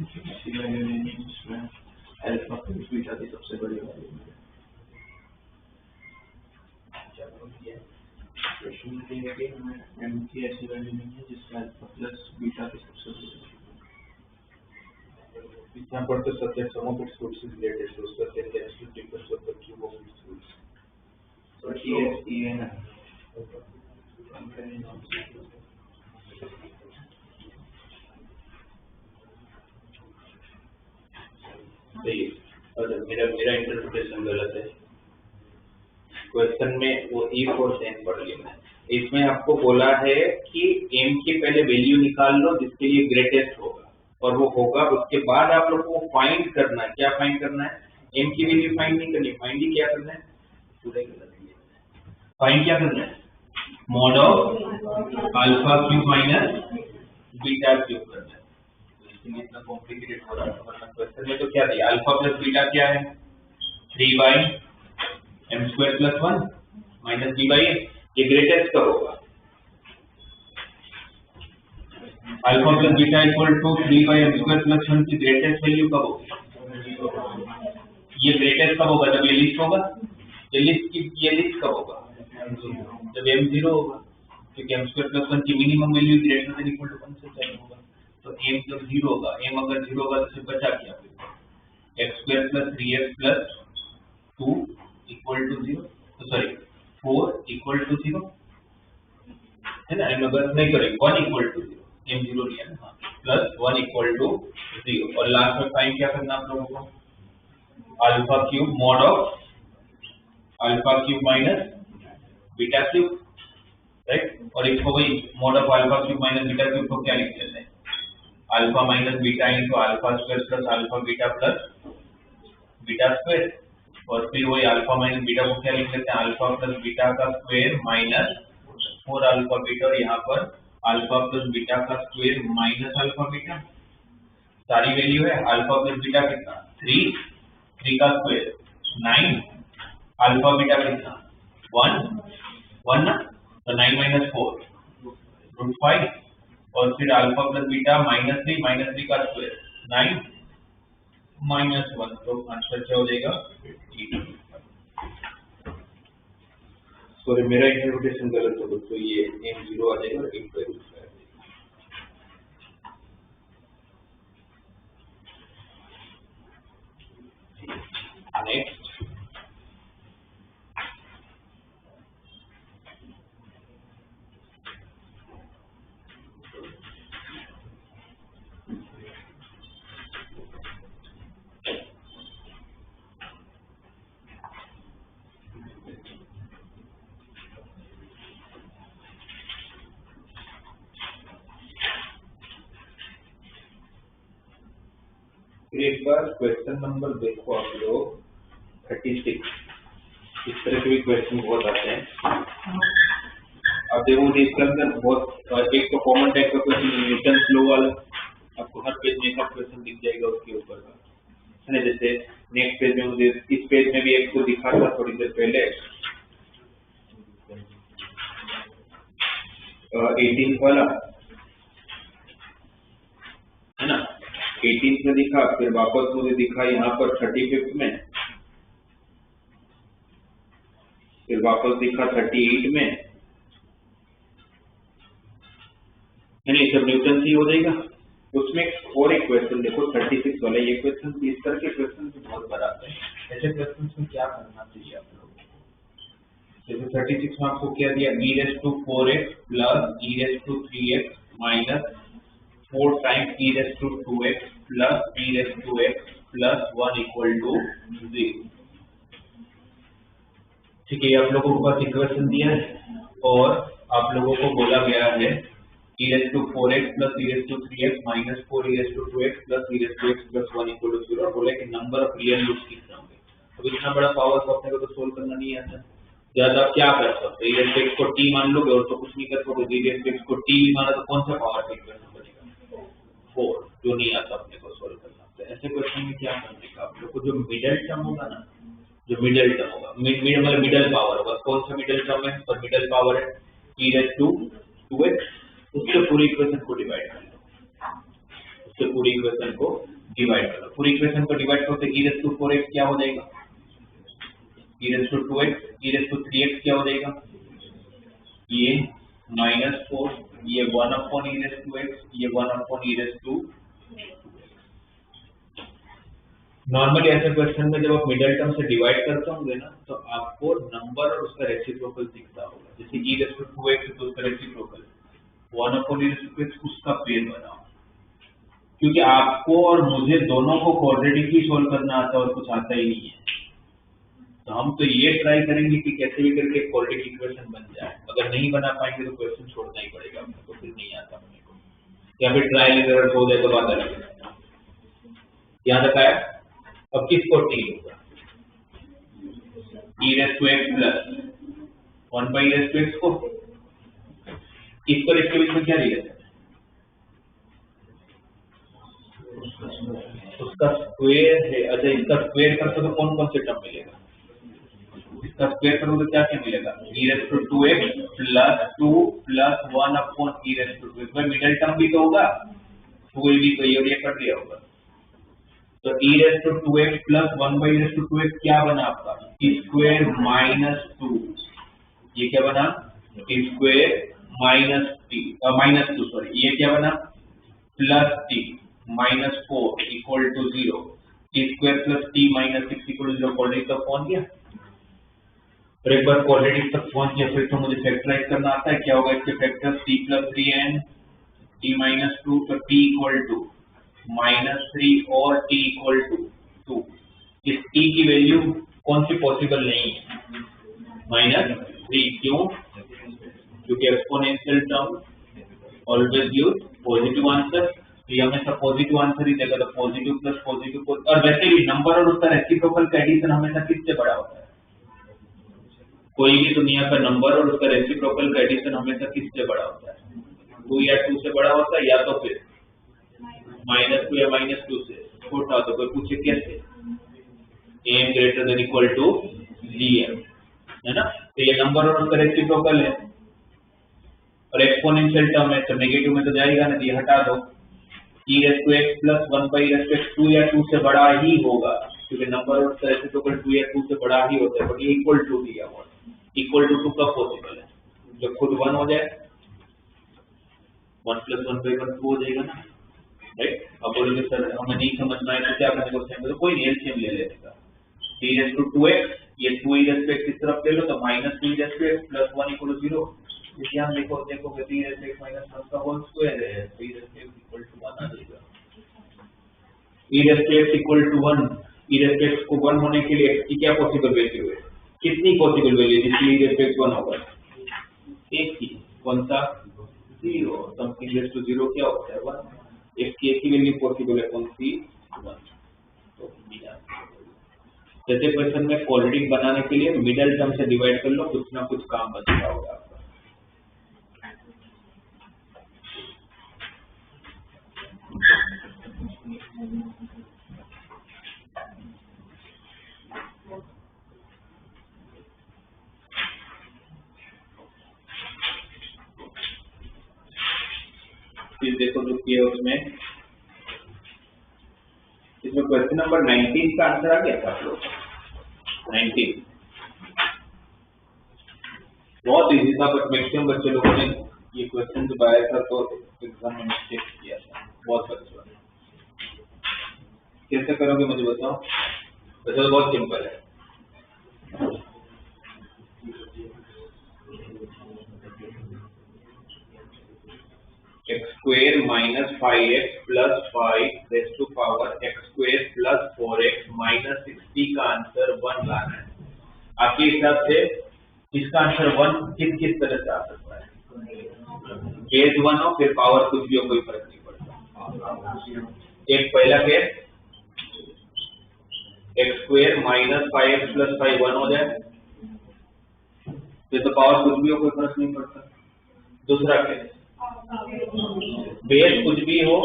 S2: ऐसी वैल्यू लेनी है जिसमें अल्फा प्लस बीटा की सबसे बड़ी वैल्यू मिले। क्वेश्चन में ये है कि हमें m की ऐसी वैल्यू लेनी है जिसमें अल्फा प्लस बीटा की सबसे बड़ी वैल्यू।
S1: यहाँ पर तो subject sum of its roots is related to उसका then the absolute difference of the cube of its roots.
S2: तो TS ये ना
S1: सही है। और मेरा इंटरप्रिटेशन गलत है। क्वेश्चन में वो if और then पढ़ लिया मैं। इसमें आपको बोला है कि m की पहले वैल्यू निकाल लो जिसके लिए ग्रेटेस्ट होगा और वो होगा उसके बाद आप लोग को फाइंड करना है। क्या फाइंड करना है? m की वैल्यू फाइंड नहीं करनी, फाइंड ही क्या करना है? फाइंड क्या करना है? Mod of alpha cube minus beta cube करना है। इसलिए इतना कॉम्प्लिकेटेड हो रहा है वरना क्वेश्चन में तो क्या दिया? अल्फा प्लस बीटा क्या है? 3/m² + 1 minus b/m। ये ग्रेटेस्ट कब होगा? Alpha plus beta equal to 3/m² + 1 की ग्रेटेस्ट वैल्यू कब होगी? ये ग्रेटेस्ट कब होगा? जब ये लिस्ट होगा। ये लिस्ट कब होगा? जब m0 होगा, क्योंकि m² + 1 की minimum value greater than equal to 1 से चाहिए होगा। तो m जब 0 होगा, m अगर 0 होगा तो सिर्फ बचा क्या? x² + 3x + 2 equal to 0, sorry 4 equal to 0 है ना। m अगर नहीं करेंगे 1 इक्वल टू 0, m0 लिया ना, प्लस 1 इक्वल टू 0 और लास्ट में फाइंड क्या करना आप लोगों को? Alpha cube mod of alpha cube minus beta cube, right. और इसको वही mod of alpha cube minus beta cube को क्या लिख लेते हैं? Alpha minus beta into alpha square plus alpha beta plus beta square. और फिर वही अल्फा माइनस बीटा को क्या लिख लेते हैं? अल्फा प्लस बीटा का स्क्वायर माइनस 4 अल्फा बीटा, और यहाँ पर अल्फा प्लस बीटा का स्क्वायर माइनस अल्फा बीटा। सारी वैल्यू है। अल्फा प्लस बीटा कितना? 3 का स्क्वायर 9, अल्फा बीटा कितना? 1 ना, तो 9 - 4 √5 और फिर अल्फा प्लस बीटा -3 का स्क्वायर 9 - 1, तो आंसर क्या हो जाएगा? सॉरी मेरा इंटरप्रिटेशन गलत होगा, तो ये m0 आ जाएगा और 8 पर नेक्स्ट एक बार क्वेश्चन नंबर देखो आप लोग 36। इस तरह के भी क्वेश्चन बहुत आते हैं। अब देखो इसके अंदर बहुत एक तो कॉमन टाइप का क्वेश्चन न्यूटन लॉ वाला, आपको हर पेज में एक क्वेश्चन दिख जाएगा उसके ऊपर का, है ना। जैसे नेक्स्ट पेज में मुझे इस पेज में भी एक को दिखा था थोड़ी देर पहले, 18 वाला, है ना। 18 में दिखा, फिर वापस मुझे दिखा यहाँ पर 35 में, फिर वापस दिखा 38 में, है ना। सब न्यूटन से हो जाएगा। उसमें और एक क्वेश्चन देखो 36 वाला, ये क्वेश्चन इस तरह के क्वेश्चन बहुत बार आते हैं। ऐसे क्वेश्चन में क्या करना चाहिए आप लोगों को? जैसे 36 में आपको क्या दिया? e⁴x plus e⁴3x minus 4 times e⁴2x plus e⁴x plus 1 equal to 0। ठीक है, आप लोगों को पास इक्वेशन दिया है और आप लोगों को बोला गया है e⁴x plus e⁴3x minus 4 e⁴2x plus e⁴x plus 1 equal to 0 और बोला कि नंबर ऑफ रियल रूट्स कितना होंगे। अब इतना बड़ा पावर तो अपने को तो सोल्व करना नहीं आता। ज्यादा आप क्या कर सकते हैं? e⁴x को t मान लोगे और तो कुछ नहीं कर पाओगे। e⁴x को t माना तो कौन सा पावर का इक्वेशन बनेगा? 4, जो नहीं आता अपने को सोल्व करना। तो ऐसे क्वेश्चन में क्या करने का आप लोग को? जो मिडिल टर्म होगा ना, जो मिडिल टर्म होगा, मतलब मिडिल पावर होगा। कौन सा मिडिल टर्म है? और मिडिल पावर है e⁴2x, उससे पूरी इक्वेशन को डिवाइड कर लो। तो पूरी इक्वेशन को डिवाइड कर लो। पूरी इक्वेशन को डिवाइड करो तो e⁴x क्या हो जाएगा, e⁴2x, e⁴3x क्या हो जाएगा, ये -4, ये 1/e⁴x, ये 1/e⁴। नॉर्मली ऐसे क्वेश्चन में जब आप मिडिल टर्म से डिवाइड करते होंगे ना तो आपको नंबर और उसका रेसिप्रोकल दिखता होगा। जैसे e⁴2x तो उसका रेसिप्रोकल 1/e⁴x, उसका पेयर बनाओ, क्योंकि आपको और मुझे दोनों को क्वाड्रेटिक ही सोल्व करना आता है और कुछ आता ही नहीं है। तो हम तो ये ट्राई करेंगे कि कैसे भी करके क्वाड्रेटिक इक्वेशन बन जाए। अगर नहीं बना पाएंगे तो क्वेश्चन छोड़ना ही पड़ेगा अपने को, फिर नहीं आता अपने को, या फिर ट्रायल एंड एरर हो जाए तो बात अलग है। यहाँ तक आया। अब किसको t होगा, e⁴x प्लस 1/e⁴x को, इस पर इसके बीच में क्या रिलेशन है, उसका स्क्वायर है। अच्छा, इसका स्क्वायर करते तो कौन कौन से टर्म मिलेगा, इसका स्क्वायर करोगे तो क्या क्या मिलेगा, e⁴2x प्लस 2 प्लस 1/e⁴2। इसमें मिडिल टर्म भी तो होगा, कोई भी कोई और ये कर लिया होगा। तो e⁴2x प्लस 1/e⁴2x क्या बना आपका, स्क्वायर -2, ये क्या बना, स्क्वायर -2 सॉरी, ये क्या बना, plus t -4 equal to 0, square plus t -6 equal to 0। Quadratic तक पहुंच गया। और एक बार क्वाड्रेटिक तक पहुंच गया फिर तो मुझे फैक्टराइज करना आता है। क्या होगा इसके फैक्टर्स, t + 3n t -2, तो t इक्वल टू -3 और t इक्वल टू 2। इस t की वैल्यू कौन सी पॉसिबल नहीं है, -3। क्यों, क्योंकि exponential term always give positive answer, तो ये हमेशा पॉजिटिव आंसर ही देगा। तो पॉजिटिव प्लस पॉजिटिव, और वैसे भी नंबर और उसका रेसिप्रोकल का एडिशन हमेशा किससे बड़ा होता है, कोई भी दुनिया का नंबर और उसका रेसिप्रोकल का एडिशन हमेशा किससे बड़ा होता है, 2 या 2 से बड़ा होता है, या तो फिर -2 या -2 से छोटा। तो कोई पूछे कैसे, m greater than equal to gm, है ना। तो ये नंबर और उसका रेसिप्रोकल है, और एक्सपोनेंशियल टर्म है तो नेगेटिव में तो जाएगा ना, ये हटा दो। e⁴x प्लस 1/e⁴x 2 या 2 से बड़ा ही होगा, क्योंकि नंबर और उसका रेसिप्रोकल 2 या 2 से बड़ा ही होता है। बट ये इक्वल टू दिया हुआ है, इक्वल टू 2 कब पॉसिबल है, जब खुद 1 हो जाए, 1 + 1/1 2 हो जाएगा ना, राइट। अब बोलोगे सर हमें नहीं समझना है तो क्या करने को चाहिए, तो कोई नहीं, एलसीएम ले लेने का। e⁴2x, ये 2e⁴x इस तरफ ले लो तो -2e⁴x प्लस 1 इक्वल टू 0। ध्यान देखो e⁴x -1 का होल स्क्वायर है, तो e⁴x इक्वल टू 1 आ जाएगा। e⁴x इक्वल टू 1, e⁴x को 1 होने के लिए x की क्या पॉसिबल वैल्यू है, कितनी पॉसिबल वैल्यू जिसके e⁴x 1 होगा, एक ही, कौन सा, 0। समथिंग रेज़ टू 0 क्या होता है, 1। x की एक ही वैल्यू पॉसिबल है, कौन सी, 1। तो जैसे क्वेश्चन में क्वाड्रेटिक बनाने के लिए मिडिल टर्म से डिवाइड कर लो, कुछ ना कुछ काम बचता होगा आपका। फिर देखो जो किया उसमें, इसमें क्वेश्चन नंबर 19 का आंसर आ गया था आप लोग, 19 बहुत इजी था, बट मैक्सिमम बच्चे लोगों ने ये क्वेश्चन जब आया था तो एग्जाम में मिस्टेक किया था, बहुत बच्चों ने। कैसे करोगे मुझे बताओ, वैसे तो बहुत सिंपल है। x² - 5x + 5 rays to power x² + 4x - 60 का आंसर 1 लाना है। आपके हिसाब से इसका आंसर 1 किस तरह से आ सकता है, केस 1 हो फिर पावर कुछ भी हो, कोई फर्क नहीं पड़ता। एक पहला केस x² - 5x + 5 1 हो जाए, फिर तो पावर कुछ भी हो, कोई फर्क नहीं पड़ता। दूसरा केस बेस कुछ भी हो,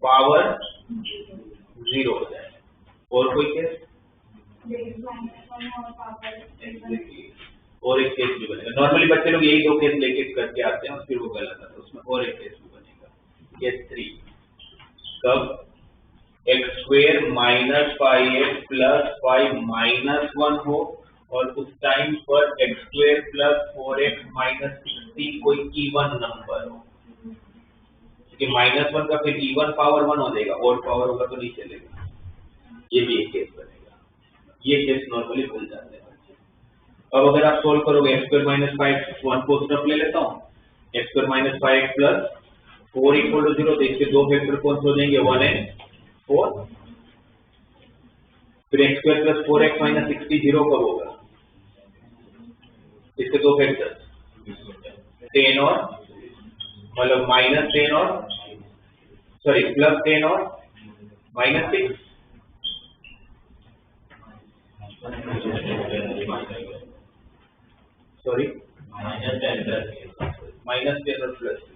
S1: पावर 0 हो जाए। और कोई केस, और एक केस भी बनेगा। नॉर्मली बच्चे लोग यही 2 केस लेके करके आते हैं और फिर वो गलत आता है, उसमें और एक केस भी बनेगा, केस 3 कब x square minus 5x plus 5 minus 1 हो और उस टाइम पर x square plus 4x minus 60 कोई इवन नंबर हो, क्योंकि माइनस 1 का फिर इवन पावर 1 हो जाएगा, और पावर होगा तो नहीं चलेगा। ये भी एक केस बनेगा, ये केस नॉर्मली भूल जाते हैं बच्चे। अब अगर आप सोल्व करोगे एक्स स्क्वायर माइनस 5 1 को तरफ ले लेता हूँ, x square minus 5x plus 4 equal to 0, तो इसके दो फैक्टर कौन से हो जाएंगे 1 and 4। फिर x square plus 4x minus 60 0 कब होगा, इसके दो फैक्टर 10 और मतलब माइनस 10 और सॉरी प्लस 10 और माइनस 6, सॉरी माइनस 10 और प्लस 6।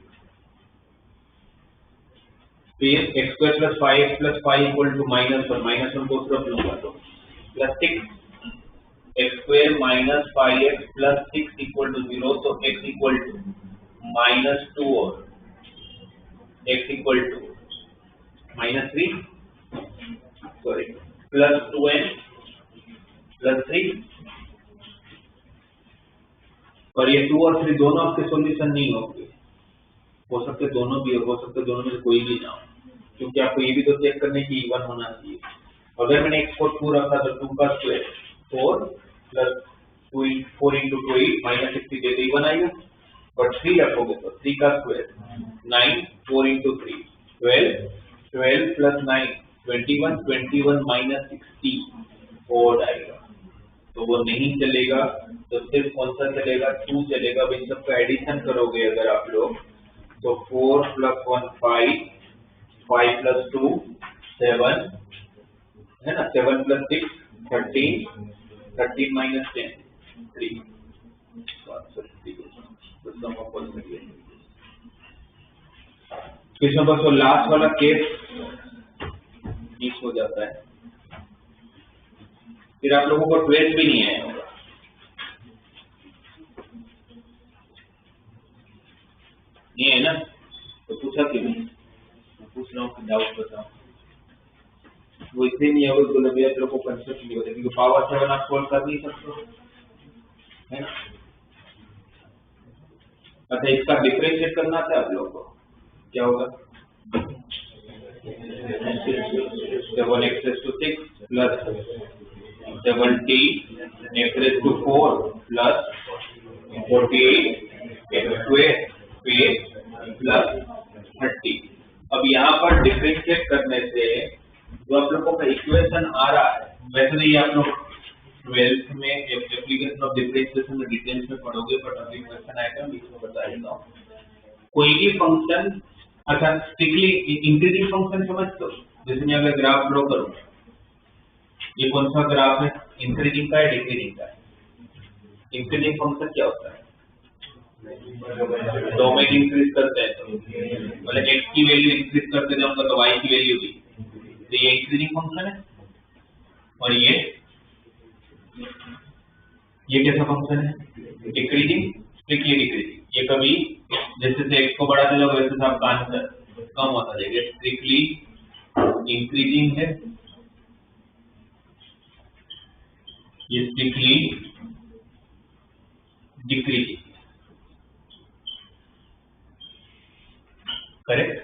S1: फिर x square plus 5x plus 5 equal to -1 को तरफ लूंगा तो plus 6, x square minus 5x plus 6 equal to 0, तो x इक्वल टू -2 और x equal to -3 sorry plus 2n plus 3। पर ये 2 और 3 दोनों आपके सॉल्यूशन नहीं होंगे, हो सकते दोनों भी हो सकते दोनों में से कोई भी ना हो, क्योंकि आपको ये भी तो चेक करने की इवन होना चाहिए। अगर मैंने x को 2 रखा तो 2 का स्क्वायर 4 प्लस 4 इंटू 2 माइनस 60 दे इवन आएगा, और 3 रखोगे तो 3 का square 9 4 into 3 12 plus 9 21 minus 60 odd आएगा, तो वो नहीं चलेगा। तो सिर्फ कौन सा चलेगा 2 चलेगा। इन सबका एडिशन करोगे अगर आप लोग तो 4 प्लस 1 5 5 प्लस 2 7 है ना, 7 प्लस 6 13 13 माइनस 10 3। किस नंबर को लास्ट वाला केस मिस हो जाता है, फिर आप लोगों को 12 भी नहीं आया होगा। नहीं है ना, तो पूछा क्यों नहीं, पूछ रहा हूँ डाउट बताओ। वो इसलिए नहीं होगा तो लगे आप लोगों को कंसेप्ट नहीं होता, क्योंकि पावर 7 आप सॉल्व कर नहीं सकते है ना। अच्छा, इसका डिफरेंशिएट करना था आप लोगों को, क्या होगा 7x6 plus 7t(x⁴) plus 48x² plus 30। अब यहाँ पर डिफरेंशिएट करने से जो आप लोगों का इक्वेशन आ रहा है, वैसे नहीं आप लोग 12th में एप्लीकेशन ऑफ डिफरेंशिएशन में डिटेल्स में पढ़ोगे, बट अभी क्वेश्चन आएगा मैं इसको बता देता हूँ। कोई भी फंक्शन, अच्छा स्ट्रिक्टली इंक्रीजिंग फंक्शन समझ लो, जैसे मैं अगर ग्राफ ड्रॉ करूँ, ये कौन सा ग्राफ है, इंक्रीजिंग का है डिक्रीजिंग का है। इंक्रीजिंग फंक्शन क्या होता है, दो में इंक्रीज करते हैं तो मतलब x की वैल्यू इंक्रीज करते जाऊंगा तो y की वैल्यू भी, तो ये इंक्रीजिंग फंक्शन है। और ये कैसा फंक्शन है, डिक्रीजिंग, स्ट्रिक्टली डिक्रीजिंग। ये कभी जैसे जैसे x को बढ़ाते जाओगे वैसे से आपका आंसर कम होता जाएगा। स्ट्रिक्टली इंक्रीजिंग है, ये स्ट्रिक्टली डिक्रीजिंग, करेक्ट।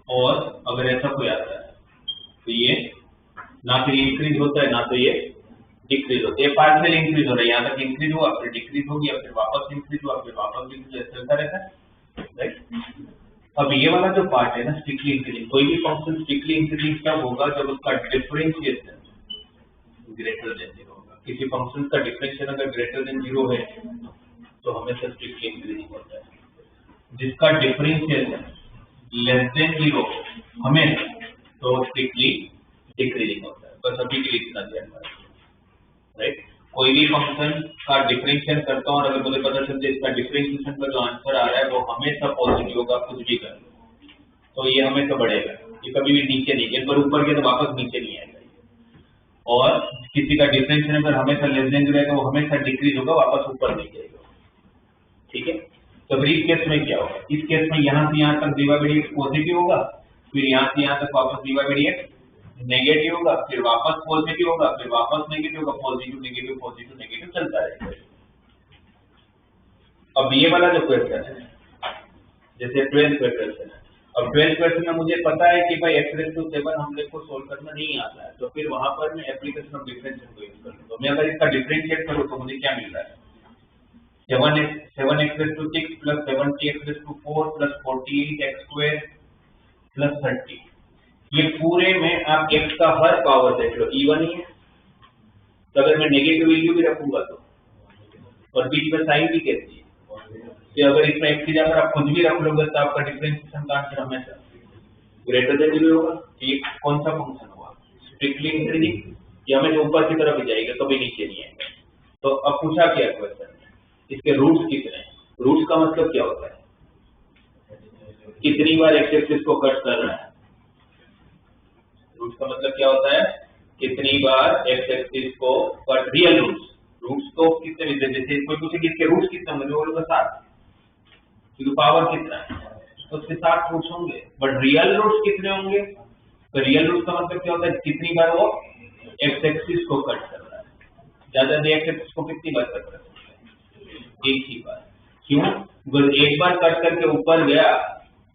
S1: और अगर ऐसा कोई आता है तो ये ना तो ये इंक्रीज होता है ना तो ये डिक्रीज होता है, ये पार्शियल इंक्रीज हो रहा है, यहाँ तक इंक्रीज हुआ फिर डिक्रीज हो गया फिर वापस इंक्रीज हुआ फिर वापस डिक्रीज, चलता रहता है, राइट। अब ये वाला जो पार्ट है ना स्ट्रिक्टली इंक्रीजिंग, कोई भी फंक्शन स्ट्रिक्टली इंक्रीजिंग तब होगा जब उसका डिफरेंशिएशन ग्रेटर देन 0 होगा। किसी फंक्शन का डिफरेंशिएशन अगर ग्रेटर देन 0 है तो हमेशा स्ट्रिक्टली इंक्रीजिंग होता है, जिसका डिफरेंशिएशन लेस देन 0 हमें तो स्ट्रिक्टली डिक्रीजिंग होता है। बस अभी के लिए इतना ध्यान रखना, राइट। कोई भी फंक्शन का डिफरेंशिएशन करता हूँ और अगर मुझे पता चलता है इसका डिफरेंशिएशन का जो आंसर आ रहा है वो हमेशा पॉजिटिव होगा, कुछ भी कर लो तो ये हमेशा बढ़ेगा, ये कभी भी नीचे नहीं, एक बार ऊपर गया तो वापस नीचे नहीं आएगा। और किसी का डिफरेंशिएशन अगर हमेशा लेस देन 0 रहेगा वो हमेशा डिक्रीज होगा, वापस ऊपर नहीं जाएगा, ठीक है। तो फिर इस केस में क्या होगा, इस केस में यहाँ से यहाँ तक डिवाइडेड पॉजिटिव होगा फिर यहाँ से यहाँ तक वापस dy बाई dx नेगेटिव होगा, फिर वापस पॉजिटिव होगा, फिर वापस नेगेटिव होगा, पॉजिटिव नेगेटिव चलता रहेगा। अब ये वाला जो क्वेश्चन है, जैसे 12th क्वेश्चन है, अब 12th क्वेश्चन में मुझे पता है कि भाई x⁻7 हम लोग को सोल्व करना नहीं आता है, तो फिर वहां पर मैं एप्लीकेशन ऑफ डिफरेंशियल को यूज कर लूंगा। मैं अगर इसका डिफरेंशिएट करूं तो मुझे क्या मिल रहा है, 7x6 plus 70x4 plus 48x² plus 30। ये पूरे में आप x का हर पावर देख लो इवन ही है, तो अगर मैं नेगेटिव वैल्यू भी रखूंगा तो, और बीच में साइन भी कैसी है, तो अगर इसमें x की जगह आप कुछ भी रख लोगे तो आपका डिफरेंशिएशन का आंसर हमेशा ग्रेटर देन 0 होगा। ये कौन सा फंक्शन हुआ, स्ट्रिक्टली इंक्रीजिंग, या हमें ऊपर की तरफ ही जाएगा, कभी नीचे नहीं आएगा। तो अब पूछा क्या क्वेश्चन में, इसके रूट्स कितने हैं? रूट्स का मतलब क्या होता है, कितनी बार एक्स एक्सिस को कट कर रहा है। रूट्स का मतलब क्या होता है, कितनी बार एक्स एक्सिस को कट, रियल रूट्स। रूट्स तो कितने, जैसे कोई पूछे कि इसके रूट्स कितने होंगे, वो बोलेगा 7, क्योंकि पावर कितना है तो उसके 7 रूट्स होंगे। बट रियल रूट्स कितने होंगे, तो रियल रूट्स का मतलब क्या होता है, कितनी बार वो एक्स एक्सिस को कट कर रहा है। ज्यादा एक्स एक्सिस को कितनी बार कट कर सकते हैं, एक ही बार। क्यों, अगर एक बार कट करके ऊपर गया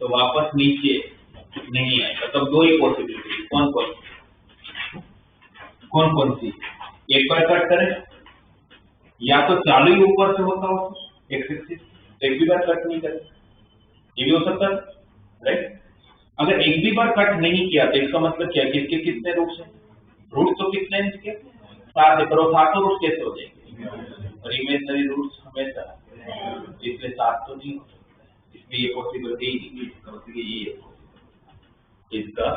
S1: तो वापस नीचे नहीं आएगा। तब दो ही पॉसिबिलिटी, कौन कौन सी, एक बार कट करें या तो चालू ही ऊपर से होता हो एक्स एक्सिस, एक भी बार कट नहीं करे, ये भी हो सकता है, राइट। अगर एक भी बार कट नहीं किया तो इसका मतलब क्या है, किसके कितने रूट्स हैं, रूट्स तो कितने हैं इसके 7 है, पर वो 7 रूट्स कैसे हो जाएंगे, और इमेजिनरी रूट्स हमेशा, इसलिए 7 तो नहीं हो सकता, इसलिए ये पॉसिबिलिटी ही नहीं, मतलब ये इसका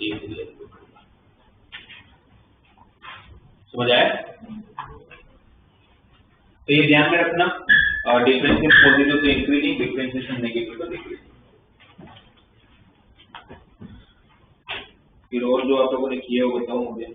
S1: एक रियल रूट होगा। समझ आया, तो ये ध्यान में रखना, और डिफरेंशियल पॉजिटिव तो इंक्रीजिंग, डिफरेंशिएशन नेगेटिव तो डिक्रीजिंग। फिर और जो आप लोगों ने किया वो बताओ मुझे।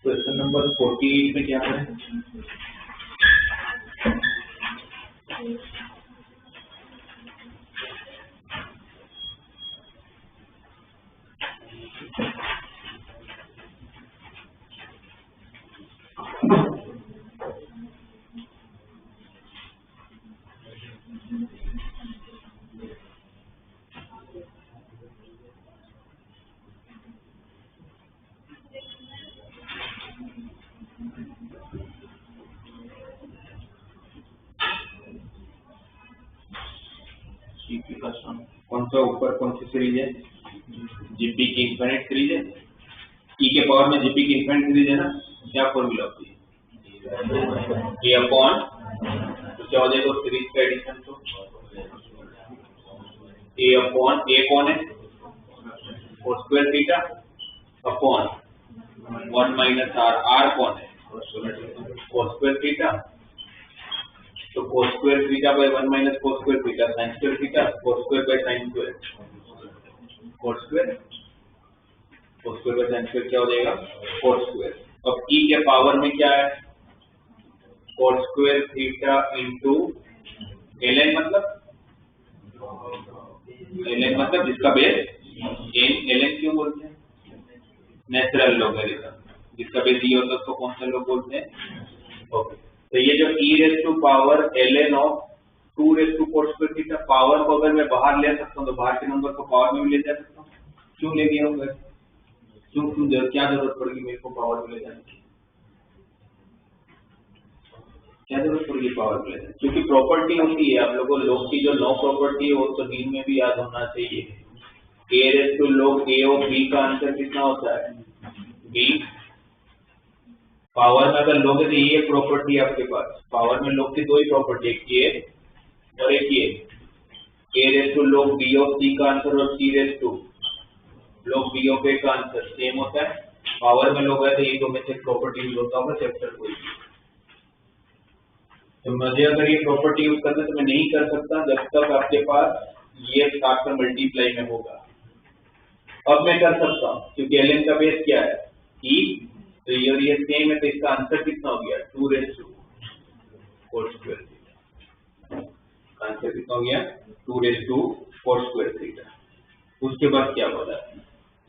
S1: क्वेश्चन नंबर 48 में क्या है, कौन सा ऊपर कौन सी सीरीज है, जीपी की इनफिनिट सीरीज है, ई के पावर में जीपी की इनफिनिट सीरीज है ना, क्या फॉर्मूला होती है, ए अपॉन, तो क्या हो जाएगा सीरीज का एडिशन, तो ए अपॉन, ए कौन है, और square theta upon 1 minus r, r कौन है, और स्क्वायर थीटा, तो cos square theta by 1 minus cos square theta sin square theta, cos square by sin square, cos square by sin square क्या हो जाएगा, cos स्क्वायर। अब e के power में क्या है, cos square theta into ln, मतलब जिसका बेस ln क्यों बोलते हैं, नेचुरल लॉगरिथम, जिसका बेस e होता है उसको कौन सा लोग बोलते हैं, ओके। तो ये जो e raise to power ln of 2 raise to cos square theta, power को अगर मैं बाहर ले सकता हूँ तो बाहर के नंबर को पावर में भी ले जा सकता हूँ, क्यों ले गया हूँ, क्यों क्या जरूरत पड़ेगी मेरे को पावर में ले जाने की, क्या जरूरत पड़ेगी पावर प्लस, क्योंकि प्रॉपर्टी होती है आप लोगों को लोग की जो नो प्रॉपर्टी है वो तो नींद में भी याद होना चाहिए। ए रेस टू लोग ए और बी का आंसर कितना होता है बी। पावर में अगर लोगे तो ये प्रॉपर्टी आपके पास, पावर में लोग की दो ही प्रॉपर्टी, एक ये और एक ये। ए रेस टू लोग बी ऑफ सी का आंसर और सी रेस टू लोग बी ऑफ ए का आंसर सेम होता है। पावर में लोग है तो ये दो में से प्रॉपर्टी यूज होता होगा चैप्टर कोई। तो मुझे अगर ये प्रॉपर्टी यूज करना तो मैं नहीं कर सकता जब तक आपके पास ये साथ में मल्टीप्लाई में होगा। अब मैं कर सकता हूँ क्योंकि ln का बेस क्या है e, तो ये सेम है तो इसका आंसर कितना हो गया 2 raise to 4 square theta. Answer कितना हो गया 2 रेज़ टू 4 स्क्वायर थीटा। उसके बाद क्या बोला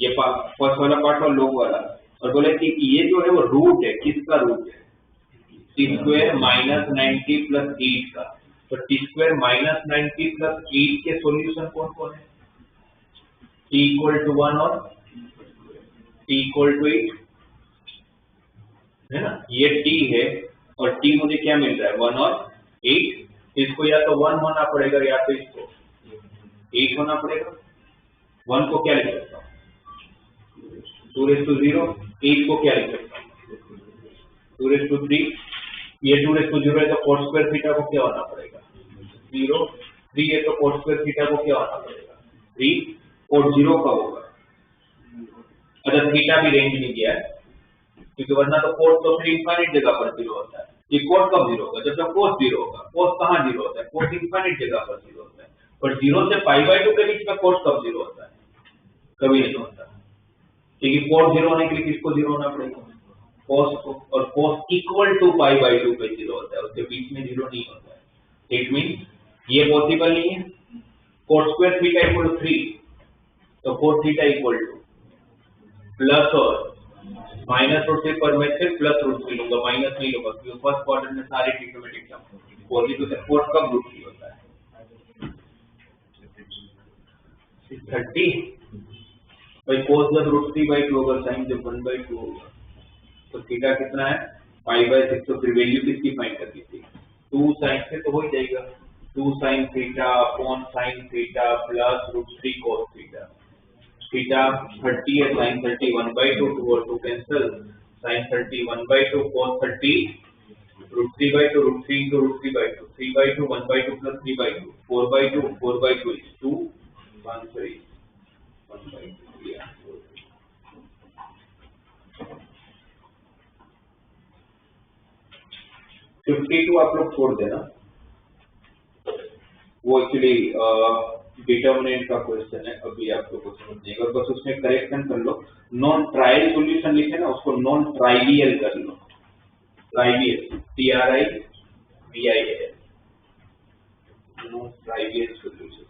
S1: ये फर्स्ट वाला पार्ट और लोग वाला, और बोले कि ये जो है वो रूट है, किसका रूट है टी स्क्वायर माइनस 90 प्लस 8 का। तो टी स्क्वायर माइनस 90 प्लस 8 के सॉल्यूशन कौन कौन है t इक्वल टू 1 और t इक्वल टू 8 है ना। ये t है और t मुझे क्या मिल रहा है 1 और 8। इसको या तो 1 होना पड़ेगा या तो इसको 8 होना पड़ेगा। 1 को क्या लिख सकता हूँ 2 रेज़ टू 0, 8 को क्या लिख सकता हूँ 2 रेज़ टू 3। ये 2 रेज़ टू 0 है तो cos स्क्वायर थीटा को क्या होना पड़ेगा 0। 3 है तो cos स्क्वायर थीटा को क्या होना पड़ेगा 3 और 0 का होगा। अगर थीटा भी रेंज में गया है क्योंकि वरना तो cos तो फिर इनफाइनाइट जगह पर 0 होता है। ये cos कब 0 होगा जब cos 0 होगा। cos कहाँ 0 होता है cos इनफाइनाइट जगह पर 0 होता है। पर 0 से π/2 के बीच में cos कब 0 होता है कभी नहीं होता, क्योंकि cos 0 होने के लिए किसको 0 होना पड़ेगा cos को, और cos इक्वल टू π/2 पे 0 होता है, उसके बीच में 0 नहीं होता है। इट मींस ये पॉसिबल नहीं है। cos square theta equal to 3 तो cos theta equal to plus और माइनस रूट 3 पर मैं सिर्फ प्लस रूट 3 लूंगा, माइनस नहीं लूंगा क्योंकि फर्स्ट क्वाड्रेंट में सारे ट्रिग्नोमेट्रिक टर्म पॉजिटिव से फोर्थ कब रूट 3 होता है 30 भाई cos जब रूट 3/2 होगा sin जब 1/2 होगा तो थीटा कितना है π/6। तो फिर वैल्यू किसकी फाइंड करनी थी 2 sin से तो हो ही जाएगा 2 sin theta upon sin theta plus root 3 cos theta. Theta 30 है sin 30 1/2 2 और 2 cancel sin 30 1/2 cos 30 root 3/2 root 3 into root 3/2 3/2 1/2 plus 3/2 4/2 4/2 is 2 1/3 1/2 yeah। 52 आप लोग छोड़ देना, वो एक्चुअली डिटर्मिनेंट का क्वेश्चन है, अभी आप लोग को समझ जाएगा। बस उसमें करेक्शन कर लो, नॉन ट्रायल सॉल्यूशन लिखे ना उसको नॉन ट्राइवियल कर लो। Trivial TRIVIAL non trivial solution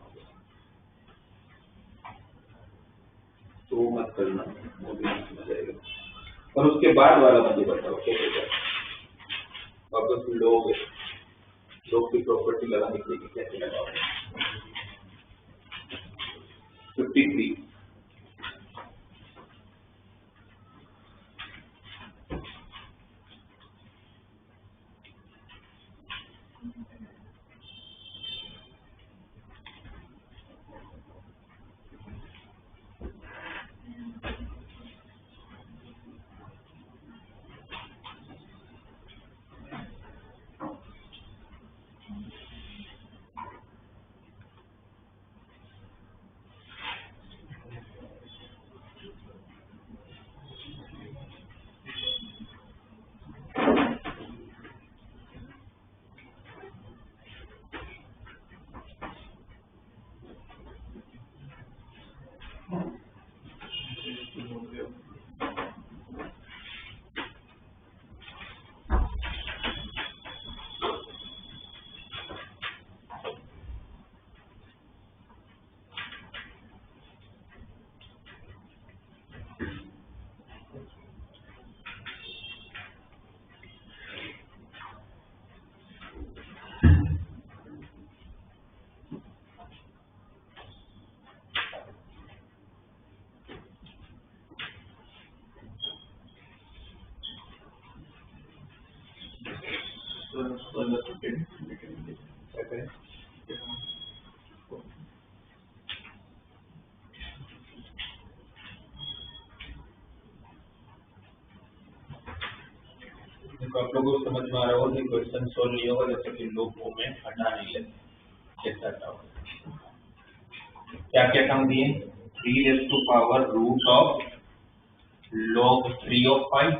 S1: तो मत करना, वो भी समझ जाएगा। और उसके बाद वाला मुझे बताओ कैसे करना। वापस लोग की प्रॉपर्टी लगाने के लिए कैसे लगाओगे 53 52 तो आप लोगों को समझ में आ रहा होगा कि क्वेश्चन सोल्व नहीं होगा जब तक कि लोग को में हटा नहीं लेते। कैसा हटाओ? क्या क्या टर्म दिए? 3 raised to power root of log 3 of 5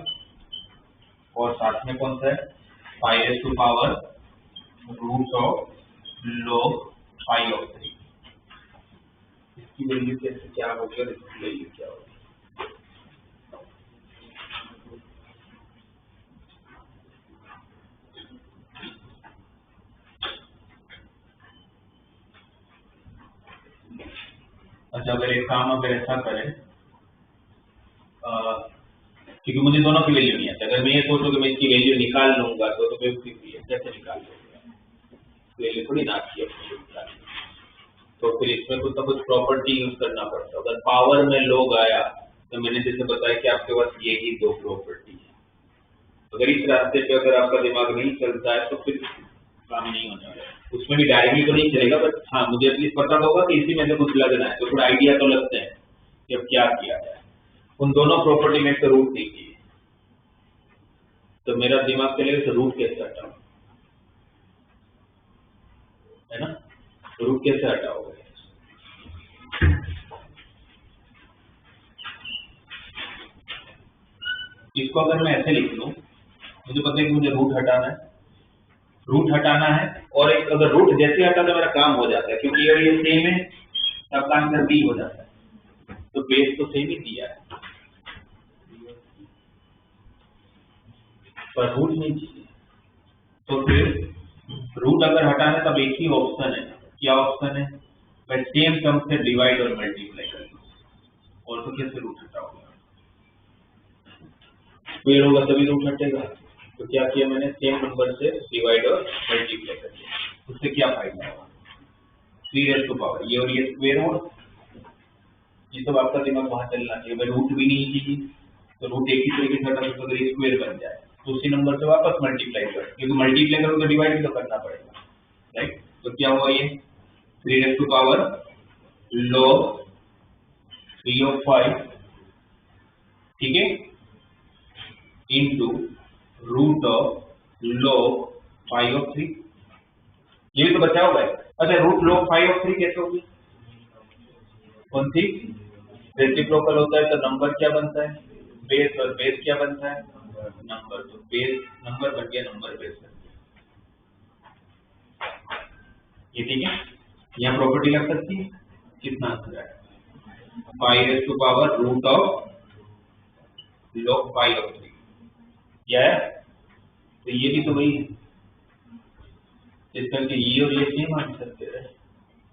S1: और साथ में कौन सा है? 5 raised to power root of log 5 of 3। इसकी वैल्यू कैसे क्या होगी और इसकी वैल्यू क्या होगी? अच्छा, अगर एक काम अगर ऐसा करें, क्योंकि मुझे दोनों की वैल्यू नहीं आती, अगर मैं ये सोचूं कि मैं इसकी वैल्यू निकाल लूंगा तो बेवकूफी है। कैसे निकाल लूंगा? वैल्यू थोड़ी ना आती है अपनी निकाल, तो फिर इसमें कुछ ना कुछ प्रॉपर्टी यूज करना पड़ता है। अगर पावर में लोग आया तो मैंने जैसे बताया कि आपके पास ये ही दो प्रॉपर्टी है। अगर इस रास्ते पे अगर आपका दिमाग नहीं चलता है तो फिर काम नहीं होने वाला। उसमें भी डायरेक्टली तो नहीं चलेगा, बट हाँ मुझे एटलीस्ट पता होगा कि इसी में से कुछ लगना है, तो थोड़ा आइडिया तो लगते हैं कि अब क्या किया जाए। उन दोनों प्रॉपर्टी में से रूट देखिए, तो मेरा दिमाग चलेगा तो रूट कैसे हटाओ, है ना? रूट कैसे हटाओगे? इसको अगर मैं ऐसे लिख लूं, मुझे पता है कि मुझे रूट हटाना है, रूट हटाना है, और एक अगर रूट जैसे हटा तो मेरा काम हो जाता है, क्योंकि ये सेम है, तब का आंसर बी हो जाता है। तो बेस तो सेम ही दिया है, पर रूट नहीं चाहिए। तो फिर रूट अगर हटाना तब एक ही ऑप्शन है। क्या ऑप्शन है? मैं सेम टर्म से डिवाइड और मल्टीप्लाई कर लूं। और तो कैसे रूट हटाऊंगा? स्क्वायर होगा तभी रूट हटेगा। तो क्या किया मैंने? सेम नंबर से डिवाइड और मल्टीप्लाई कर दिया। उससे क्या फायदा होगा? 3 raised to power, ये और ये स्क्वायर हो, ये सब आपका दिमाग वहां चलना चाहिए। भाई रूट भी नहीं चाहिए तो रूट एक ही तरीके से हटा सकते, अगर स्क्वायर बन जाए तो उसी नंबर से वापस मल्टीप्लाई कर, क्योंकि मल्टीप्लाई करो तो डिवाइड भी तो करना पड़ेगा, राइट? तो क्या हुआ ये? 3 raised to power log 3 of 5, ठीक है, into root of log 5 of 3। ये भी तो बचा होगा। अच्छा, रूट log 5 of 3 कैसे होगी? कौन सी? रेसिप्रोकल होता है तो नंबर क्या बनता है? बेस, और बेस क्या बनता है? नंबर। तो बेस नंबर बन गया, नंबर बेस बन गया। ये ठीक है, यहाँ प्रॉपर्टी लग सकती है। कितना आंसर है? 5 raised to power root of log 5 of 3। क्या है? तो ये भी तो वही है, इस करके ये और ये सेम आंसर दे रहे हैं,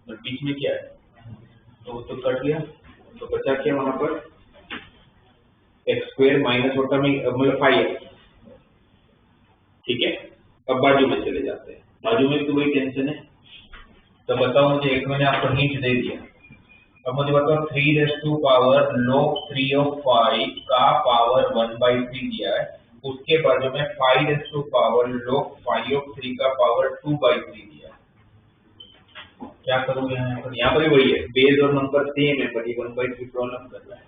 S1: और बीच में क्या है? तो कट गया, तो बचा क्या वहां पर? एक्स स्क्वायर माइनस होता में मतलब 5x, ठीक है। अब बाजू में चले जाते हैं, बाजू में तो वही टेंशन है। तो बताओ मुझे, एक मैंने आपको हिंट दे दिया, अब मुझे बताओ 3 raised to power log 3 of 5 का पावर 1/3 दिया है, उसके बाजू में 5 raised to power log 5 of 3 का पावर 2/3 दिया है। क्या करूंगा यहाँ पर? यहाँ पर भी वही है, बेस और नंबर सेम है, पर ये 1/3 प्रॉब्लम कर रहा है।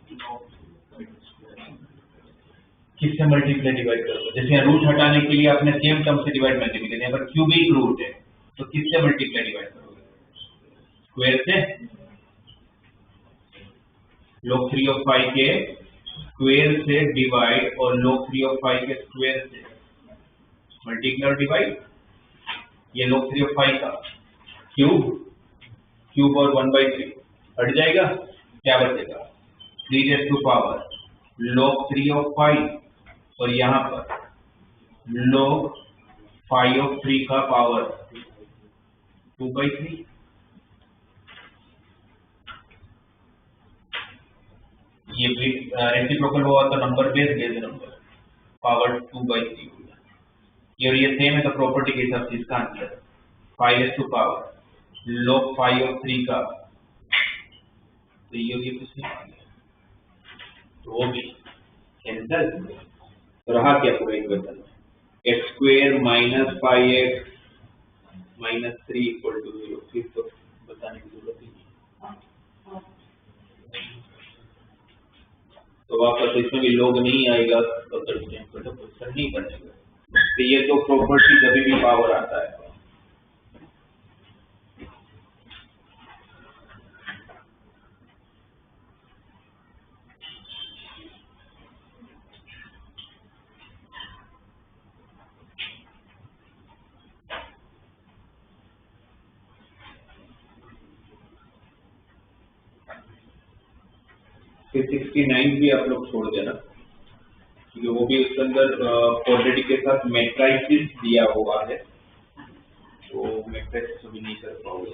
S1: किससे मल्टीप्लाई डिवाइड करोगे? जैसे यहाँ रूट हटाने के लिए आपने सेम टर्म से डिवाइड मल्टीप्लाई किया, अगर क्यूबिक रूट है तो किससे मल्टीप्लाई डिवाइड करोगे? स्क्वायर से। log 3 of 5 के स्क्वायर से डिवाइड और log 3 of 5 के स्क्वायर से मल्टीप्लाई और डिवाइड। ये log 3 of 5 का क्यूब और 1/3 हट जाएगा, क्या बचेगा? 3 raised to power log 3 of 5, और यहाँ पर log 5 of 3 का पावर 2/3। ये रेसिप्रोकल हुआ तो नंबर बेस नंबर पावर 2/3 होगा। ये और ये सेम है, तो प्रॉपर्टी के हिसाब से इसका answer 5 raised to power log 5 of 3 का, तो ये कुछ नहीं आ गया, तो वो भी कैंसल। तो रहा क्या पूरा इक्वेशन में? X square minus 5x minus 3 equal to 0। फिर तो बताने की जरूरत ही नहीं। तो वापस इसमें भी लोग नहीं आएगा, तो क्वेश्चन नहीं बनेगा। तो ये तो प्रॉपर्टी जब भी पावर आता है। फिर 69 भी आप लोग छोड़ देना, क्योंकि वो भी उसके अंदर क्वाड्रेटिक के साथ मैट्रिसेस दिया हुआ है, तो मैट्रिसेस अभी नहीं कर पाओगे।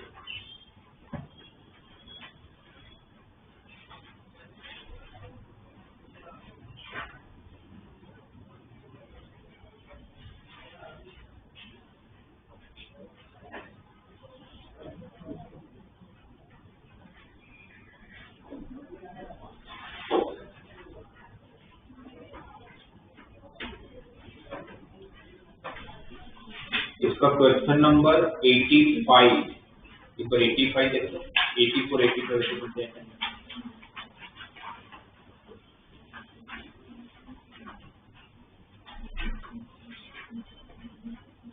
S1: इसका क्वेश्चन नंबर 85, इसको 85 देखो, 84 85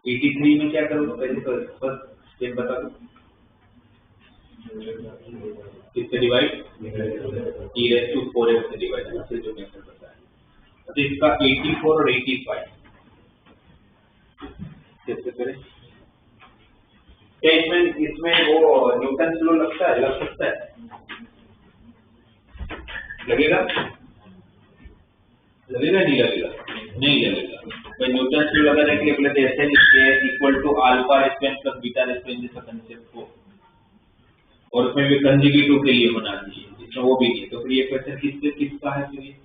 S1: 83 में क्या करोगे? पहले तो फर्स्ट स्टेप बता दो, किससे डिवाइड? e⁴x से डिवाइड, फिर जो मेथड बताया। तो इसका 84 और 85 कैसे करें? क्या इसमें वो न्यूटन लॉ लगता है, लग सकता है? लगेगा? लगेगा नहीं लगेगा? नहीं लगेगा। भाई न्यूटन लॉ लगाने के लिए पहले ऐसे लिखते हैं equal to alpha respect plus beta respect जैसा कंसेप्ट को, और उसमें भी कंजुगेटिव के लिए होना चाहिए, इसमें वो भी नहीं। तो फिर ये क्वेश्चन किसका है फिर?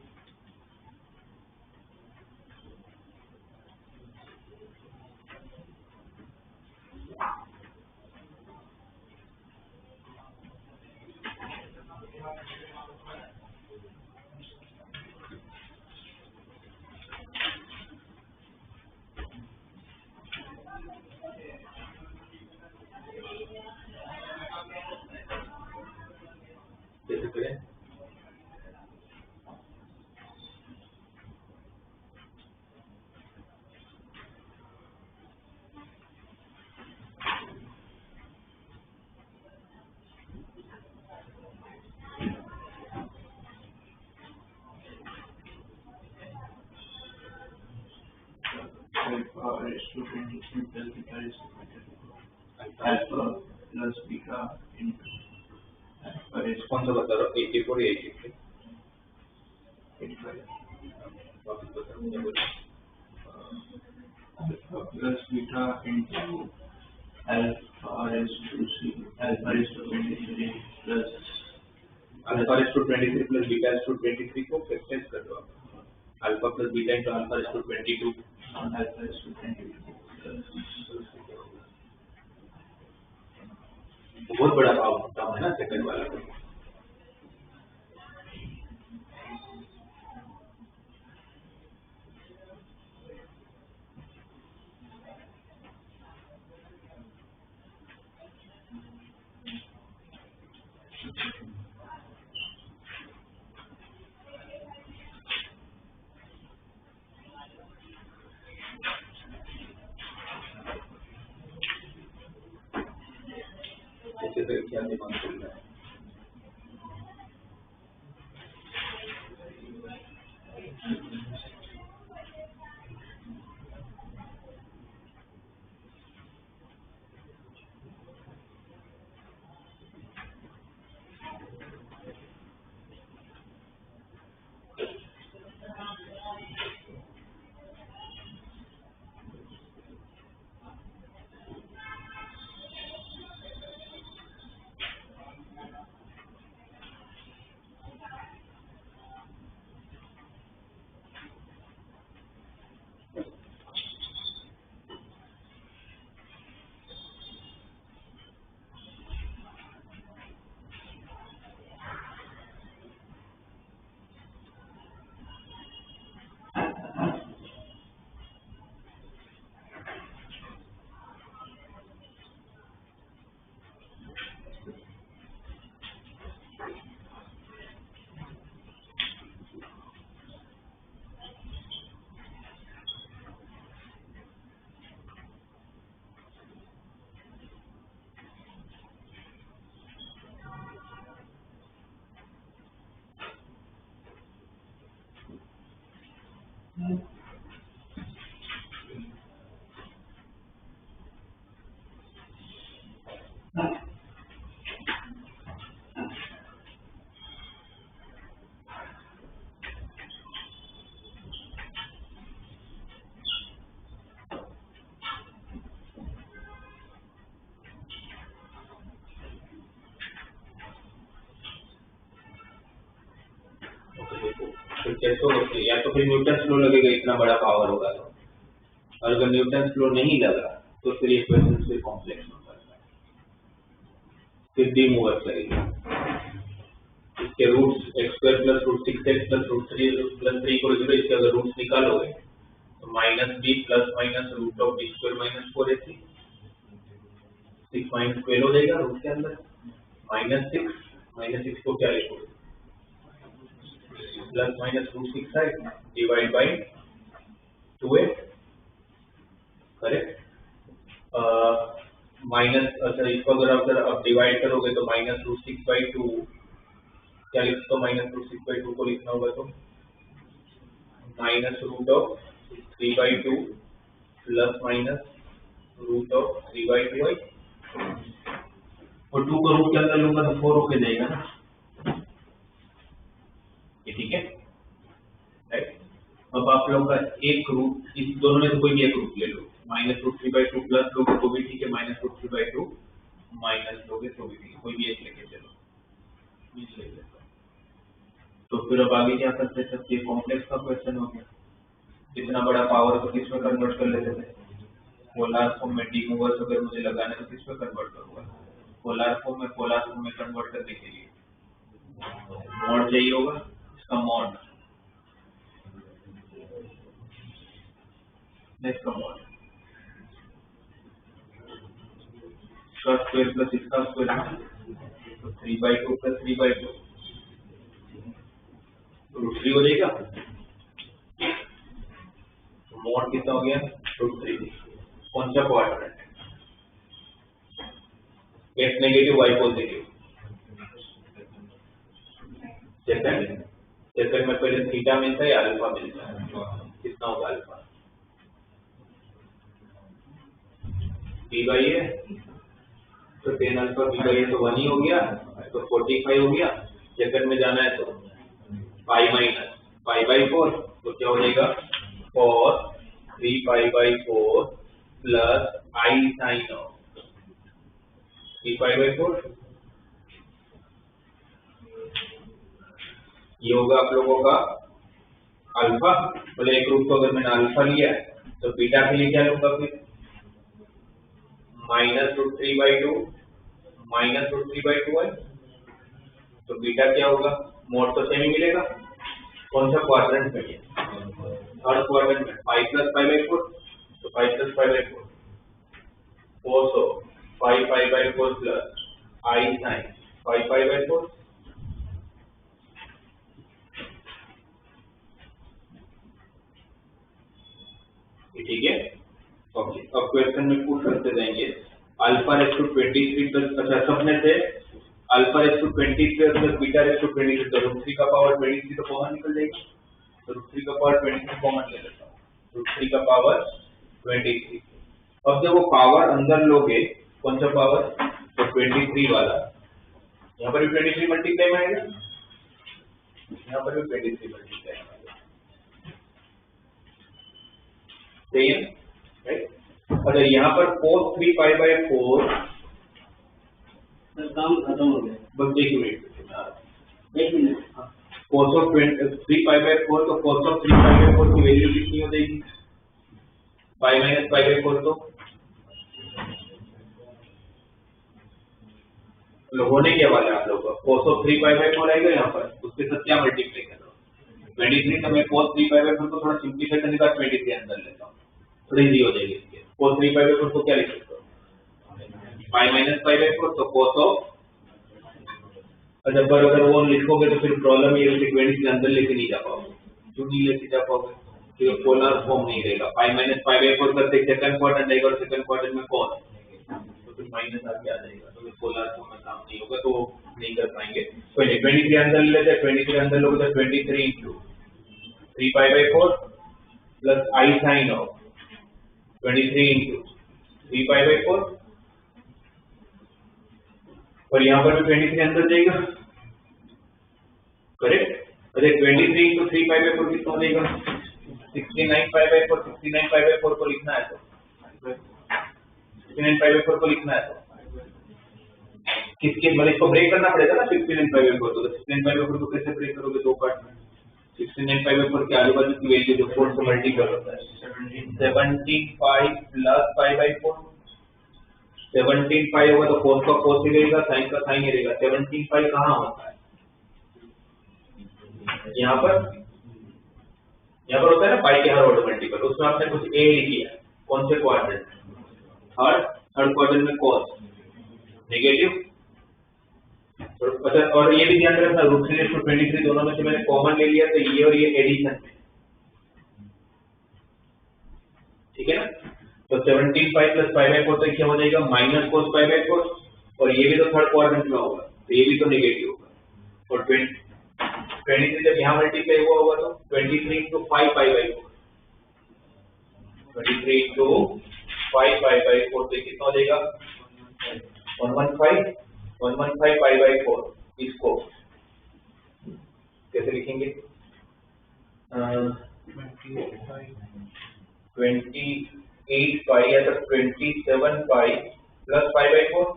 S1: कैसे करें?
S2: alpha raised to 23 plus beta raised to 24. Alpha plus beta into alpha raised
S1: कौन सा बता रहा हूँ? 84 या 83?
S2: 85.
S1: वापस बता रहा हूँ।
S2: Alpha plus beta into alpha raised to 23 plus
S1: alpha raise to 23 plus beta raise to 23 को फैक्टराइज कर दो आप। Alpha plus beta into alpha raise to 22
S2: alpha raised to 22
S1: बहुत बड़ा पावर होता है ना सेकंड वाला। ऐसे तो क्या दिमाग चल रहा है? कैसे होगा, या तो फिर न्यूटन फ्लो लगेगा, इतना बड़ा पावर होगा तो, और अगर न्यूटन फ्लो नहीं लगा तो फिर ये क्वेश्चन फिर कॉम्प्लेक्स हो जाता है, फिर डी मूवर्स लगेगी। इसके roots x square plus root 6x plus root 3 plus 3 को जोड़ो, इसके अगर रूट्स निकालोगे तो minus b plus minus root of b square minus 4ac, 6 minus 12 हो जाएगा रूट के अंदर, माइनस 6 को क्या लिखोगे, प्लस माइनस रूट 6 है divide by 2a, correct. Minus, अच्छा इसको अगर आप डिवाइड करोगे तो माइनस रूट 6/2 क्या लिख सकते हो, माइनस रूट 6/2 को लिखना होगा तो minus root of 3/2 plus minus root of 3/2 है, और 2 को रूट के अंदर लूंगा तो 4 होके जाएगा ना, ये ठीक है, राइट। अब आप लोगों का एक रूट, इस दोनों में से कोई भी एक रूट ले लो, माइनस रूट 3/2 प्लस लोगे तो भी ठीक है, माइनस रूट 3/2 माइनस लोगे तो भी ठीक है, कोई भी एक लेके चलो, ले लेता। तो फिर अब आगे क्या करते थे, ये कॉम्प्लेक्स का क्वेश्चन हो गया, इतना बड़ा पावर तो किस में कन्वर्ट कर लेते थे, पोलर फॉर्म में, डी मूवर्स अगर मुझे लगाना तो किस में कन्वर्ट करूंगा, पोलर फॉर्म में कन्वर्ट करने के लिए मॉड चाहिए होगा, इसका मॉड, नेक्स्ट का मॉड, इसका स्क्वायर प्लस इसका स्क्वायर, तो 3/2 प्लस 3/2 रूट 3 हो जाएगा, मॉड कितना हो गया, रूट 3। कौन सा quadrant, x negative y positive, second में पहले थीटा मिलता है या अल्फा मिलता है, कितना होगा अल्फा, b/a है तो tan अल्फा b/a तो 1 ही हो गया, तो 45 हो गया। सेकंड में जाना है तो पाई माइनस π/4, तो क्या हो जाएगा, cos 3π/4 plus i sin of 3π/4, ये होगा आप लोगों का अल्फा। बोले एक रूप को अगर मैंने अल्फा लिया है तो बीटा के लिए क्या लूंगा, फिर माइनस रूट 3/2 है, तो बीटा क्या होगा, मोड तो सेम ही मिलेगा। कौन सा क्वाड्रेंट में, थर्ड क्वाड्रेंट में, 5 प्लस π/4, तो 5 plus π/4 cos 5π/4 plus i sin 5π/4, ठीक है। ओके, अब क्वेश्चन में पुट करते जाएंगे, अल्फा रेस टू 23 प्लस, अच्छा सपने से alpha raise to 23 plus beta raise to 23, तो रूट 3 का पावर 23 तो कॉमन निकल जाएगा, तो रूट 3 का पावर 23 कॉमन ले लेता हूँ, रूट 3 का पावर 23। अब जब वो पावर अंदर लोगे, कौन सा पावर, तो 23 वाला, यहाँ पर भी 23 मल्टीप्लाई में आएगा, यहाँ पर भी 23 मल्टीप्लाई में आएगा, सही है, राइट। अच्छा यहाँ पर cos 3π/4,
S2: काम खत्म हो गया,
S1: बस एक मिनट, cos ऑफ 3π/4, तो cos ऑफ 3π/4 की वैल्यू कितनी हो जाएगी, π माइनस π/4, तो होने के वाले आप लोग cos ऑफ 3π/4 आएगा यहाँ पर, उसके साथ क्या मल्टीप्लाई कर रहा हूँ, 23, तो मैं cos 3π/4 को थोड़ा सिंप्लीफाई करने का 23 अंदर लेता हूँ, थोड़ी इजी हो जाएगी इसके। cos 3π/4 को क्या लिख सकते हो, π माइनस π/4, तो cos ऑफ, अच्छा पर अगर वो लिखोगे तो फिर प्रॉब्लम ये है कि 23 अंदर लेके नहीं जा पाओगे, क्यों नहीं लेके जा पाओगे, क्योंकि पोलर फॉर्म नहीं रहेगा, π माइनस π/4 करते सेकंड क्वाड्रेंट आएगा और सेकंड क्वाड्रेंट में cos, तो फिर माइनस आके आ जाएगा, तो पोलर फॉर्म में काम नहीं होगा, तो नहीं कर पाएंगे। पहले 23 अंदर ले लेते हैं, 23 अंदर लोगे तो 23 into 3π/4 plus i sin of 23 into 3π/4, और यहाँ पर भी 23 अंदर जाएगा, करेक्ट। अरे 23 इंटू 3π/4 कितना हो जाएगा, 69π/4, 69π/4 को लिखना है तो 69π/4 को लिखना है तो किसके, मतलब इसको ब्रेक करना पड़ेगा ना 69π/4, तो 69π/4 को कैसे ब्रेक करोगे, दो पार्ट में, 69/4 के आजू बाजू की वैल्यू जो 4 से मल्टीपल होता है 17/5 प्लस 5/4 17/5 होगा तो cos का cos ही रहेगा, sin का sin ही रहेगा। 17/5 कहाँ होता है? यहाँ पर होता है ना पाई के हर ऑर्डर मल्टीपल, उसमें आपने कुछ ए लिखी है, कौन से क्वाड्रेंट? थर्ड क्वाड्रेंट में cos नेगेटिव। अच्छा, और ये भी ध्यान रखना रूट 3/23 दोनों में से मैंने कॉमन ले लिया तो ये और ये एडिशन में, ठीक है ना? तो 17/5 प्लस 5/4 तो क्या हो जाएगा माइनस cos 5/4, और ये भी तो थर्ड क्वाड्रेंट में होगा तो ये भी तो नेगेटिव होगा। और 23 जब यहाँ मल्टीप्लाई हुआ होगा तो 23 into 5/4 23 into 5/4 तो कितना हो जाएगा 115 pi/4। इसको कैसे लिखेंगे? 28 pi या तो 27 pi प्लस 5/4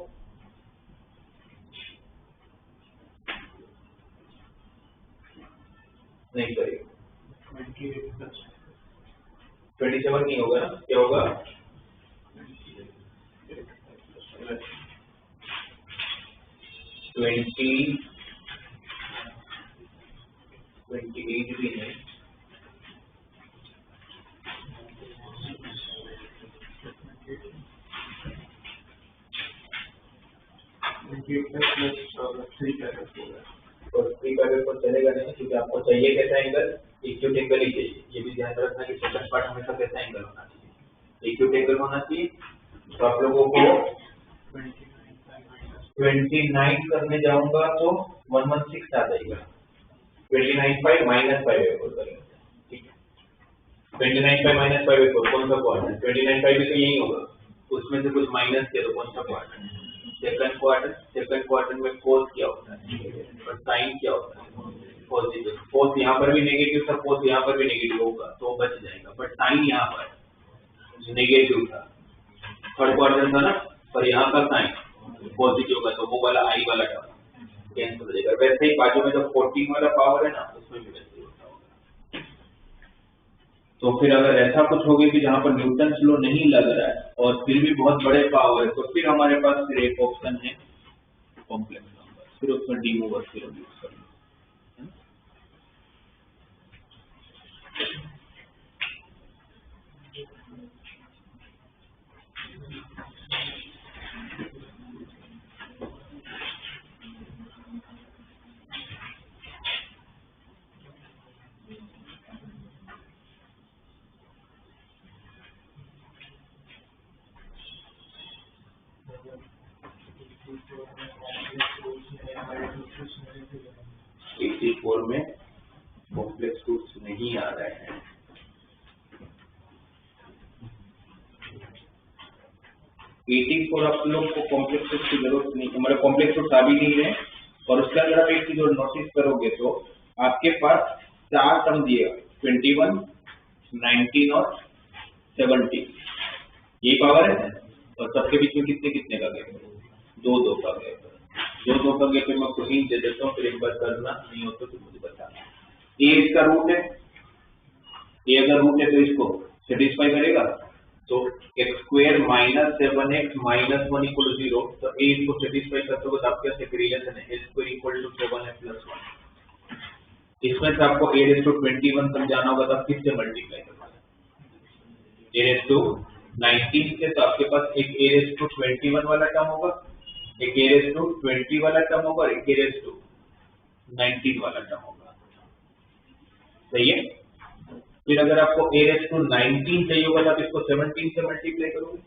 S1: नहीं सॉरी 27 नहीं होगा ना, क्या होगा 28 भी नहीं, 3/4 चलेगा नहीं क्योंकि आपको चाहिए कैसा एंगल, एक्यूट एंगल ही चाहिए। ये भी ध्यान रखना कि सेकंड पार्ट हमेशा कैसा एंगल होना चाहिए, एक्यूट एंगल होना चाहिए। तो आप लोगों को 29 करने जाऊंगा तो 116 आ जाएगा, 29/5 माइनस 5/4 करेंगे, ठीक है। 29/5 माइनस 5/4 कौन सा क्वाड्रेंट? 29/5 भी तो यही होगा, उसमें से कुछ माइनस किया तो कौन सा क्वाड्रेंट? सेकंड क्वाड्रेंट में cos क्या होता है और sin क्या होता है पॉजिटिव। cos यहाँ पर भी नेगेटिव था, cos यहाँ पर भी नेगेटिव होगा तो बच जाएगा, बट sin यहाँ पर नेगेटिव था, थर्ड क्वाड्रेंट था ना, पर यहाँ का sin पॉजिटिव का तो वो वाला आई वाला टर्म कैंसिल हो जाएगा। वैसे ही बाजू में जो 14 वाला पावर है ना उसमें भी वैसे होता होगा। तो फिर अगर ऐसा कुछ हो गया कि जहां पर न्यूटन्स लॉ नहीं लग रहा है और फिर भी बहुत बड़े पावर है तो फिर हमारे पास फिर एक ऑप्शन है कॉम्प्लेक्स नंबर, फिर उसमें डी ओवर थ्योरम यूज करना। में कॉम्प्लेक्स रूट्स नहीं आ रहे हैं। 84 आप लोग को कॉम्प्लेक्स रूट्स की जरूरत नहीं, हमारे कॉम्प्लेक्स रूट्स आ भी नहीं रहे। और उसके अंदर आप एक चीज और नोटिस करोगे तो आपके पास 4 टर्म दिएगा 21, 19 और 70, यही पावर है। और सबके बीच में कितने कितने का गैप है? 2-2 का गैप है। 2-2 का गैप मैं आपको हिंट दे देता हूँ, फिर एक बार करना, नहीं हो तो मुझे बताना। ए इसका रूट है, ए अगर रूट है तो इसको सेटिस्फाई करेगा, तो x² minus 7x minus 1 equal 0, तो ए इसको सेटिस्फाई करते हो तो आपके पास एक रिलेशन है a² equal to 7x plus 1। इसमें से आपको a⁻21 समझाना होगा तो आप किससे मल्टीप्लाई करोगे? a⁻19 से, तो आपके पास एक a⁻21 वाला टर्म होगा, एक a⁻20 वाला टर्म होगा और एक a⁻19 वाला टर्म होगा। सही है। फिर अगर आपको a⁻19 चाहिए होगा तो आप इसको 17 से मल्टीप्लाई करोगे,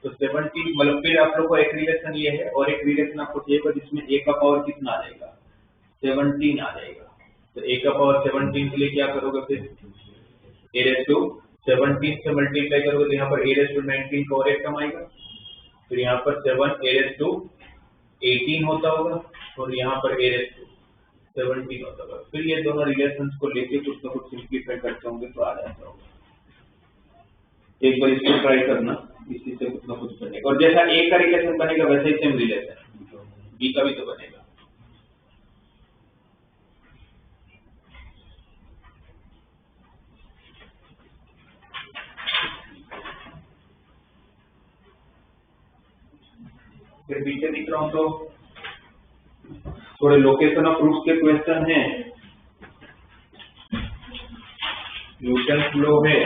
S1: तो 17 मतलब फिर आप लोग को एक रिलेशन ये है और एक रिलेशन आपको चाहिए होगा जिसमें a का पावर कितना आ जाएगा? 17 आ जाएगा। तो a का पावर 17 के लिए क्या करोगे? फिर a⁻17 से मल्टीप्लाई करोगे तो यहाँ पर a⁻19 का और एक टर्म आएगा, फिर यहाँ पर 7 a⁻18 होता होगा और यहाँ पर a⁻17 होता होगा। फिर ये दोनों रिलेशंस को लेके कुछ ना कुछ सिंप्लीफाई करते होंगे तो आ जाता होगा। एक बार इसको ट्राई करना, इसी से कुछ ना कुछ बनेगा। और जैसा ए का रिलेशन बनेगा वैसे ही सेम रिलेशन बी का भी तो बनेगा। फिर पीछे दिख रहा हूँ तो थोड़े लोकेशन ऑफ रूट्स के क्वेश्चन हैं, न्यूटन फ्लो है,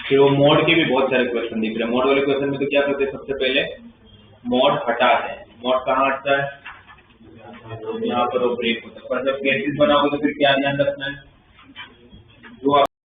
S1: फिर वो मोड के भी बहुत सारे क्वेश्चन दिख रहे हैं। मोड वाले क्वेश्चन में तो क्या करते हैं, सबसे पहले मोड हटाते हैं। मोड कहाँ हटता है, यहाँ पर वो ब्रेक होता है। पर जब केसेस बनाओगे तो फिर क्या ध्यान रखना है,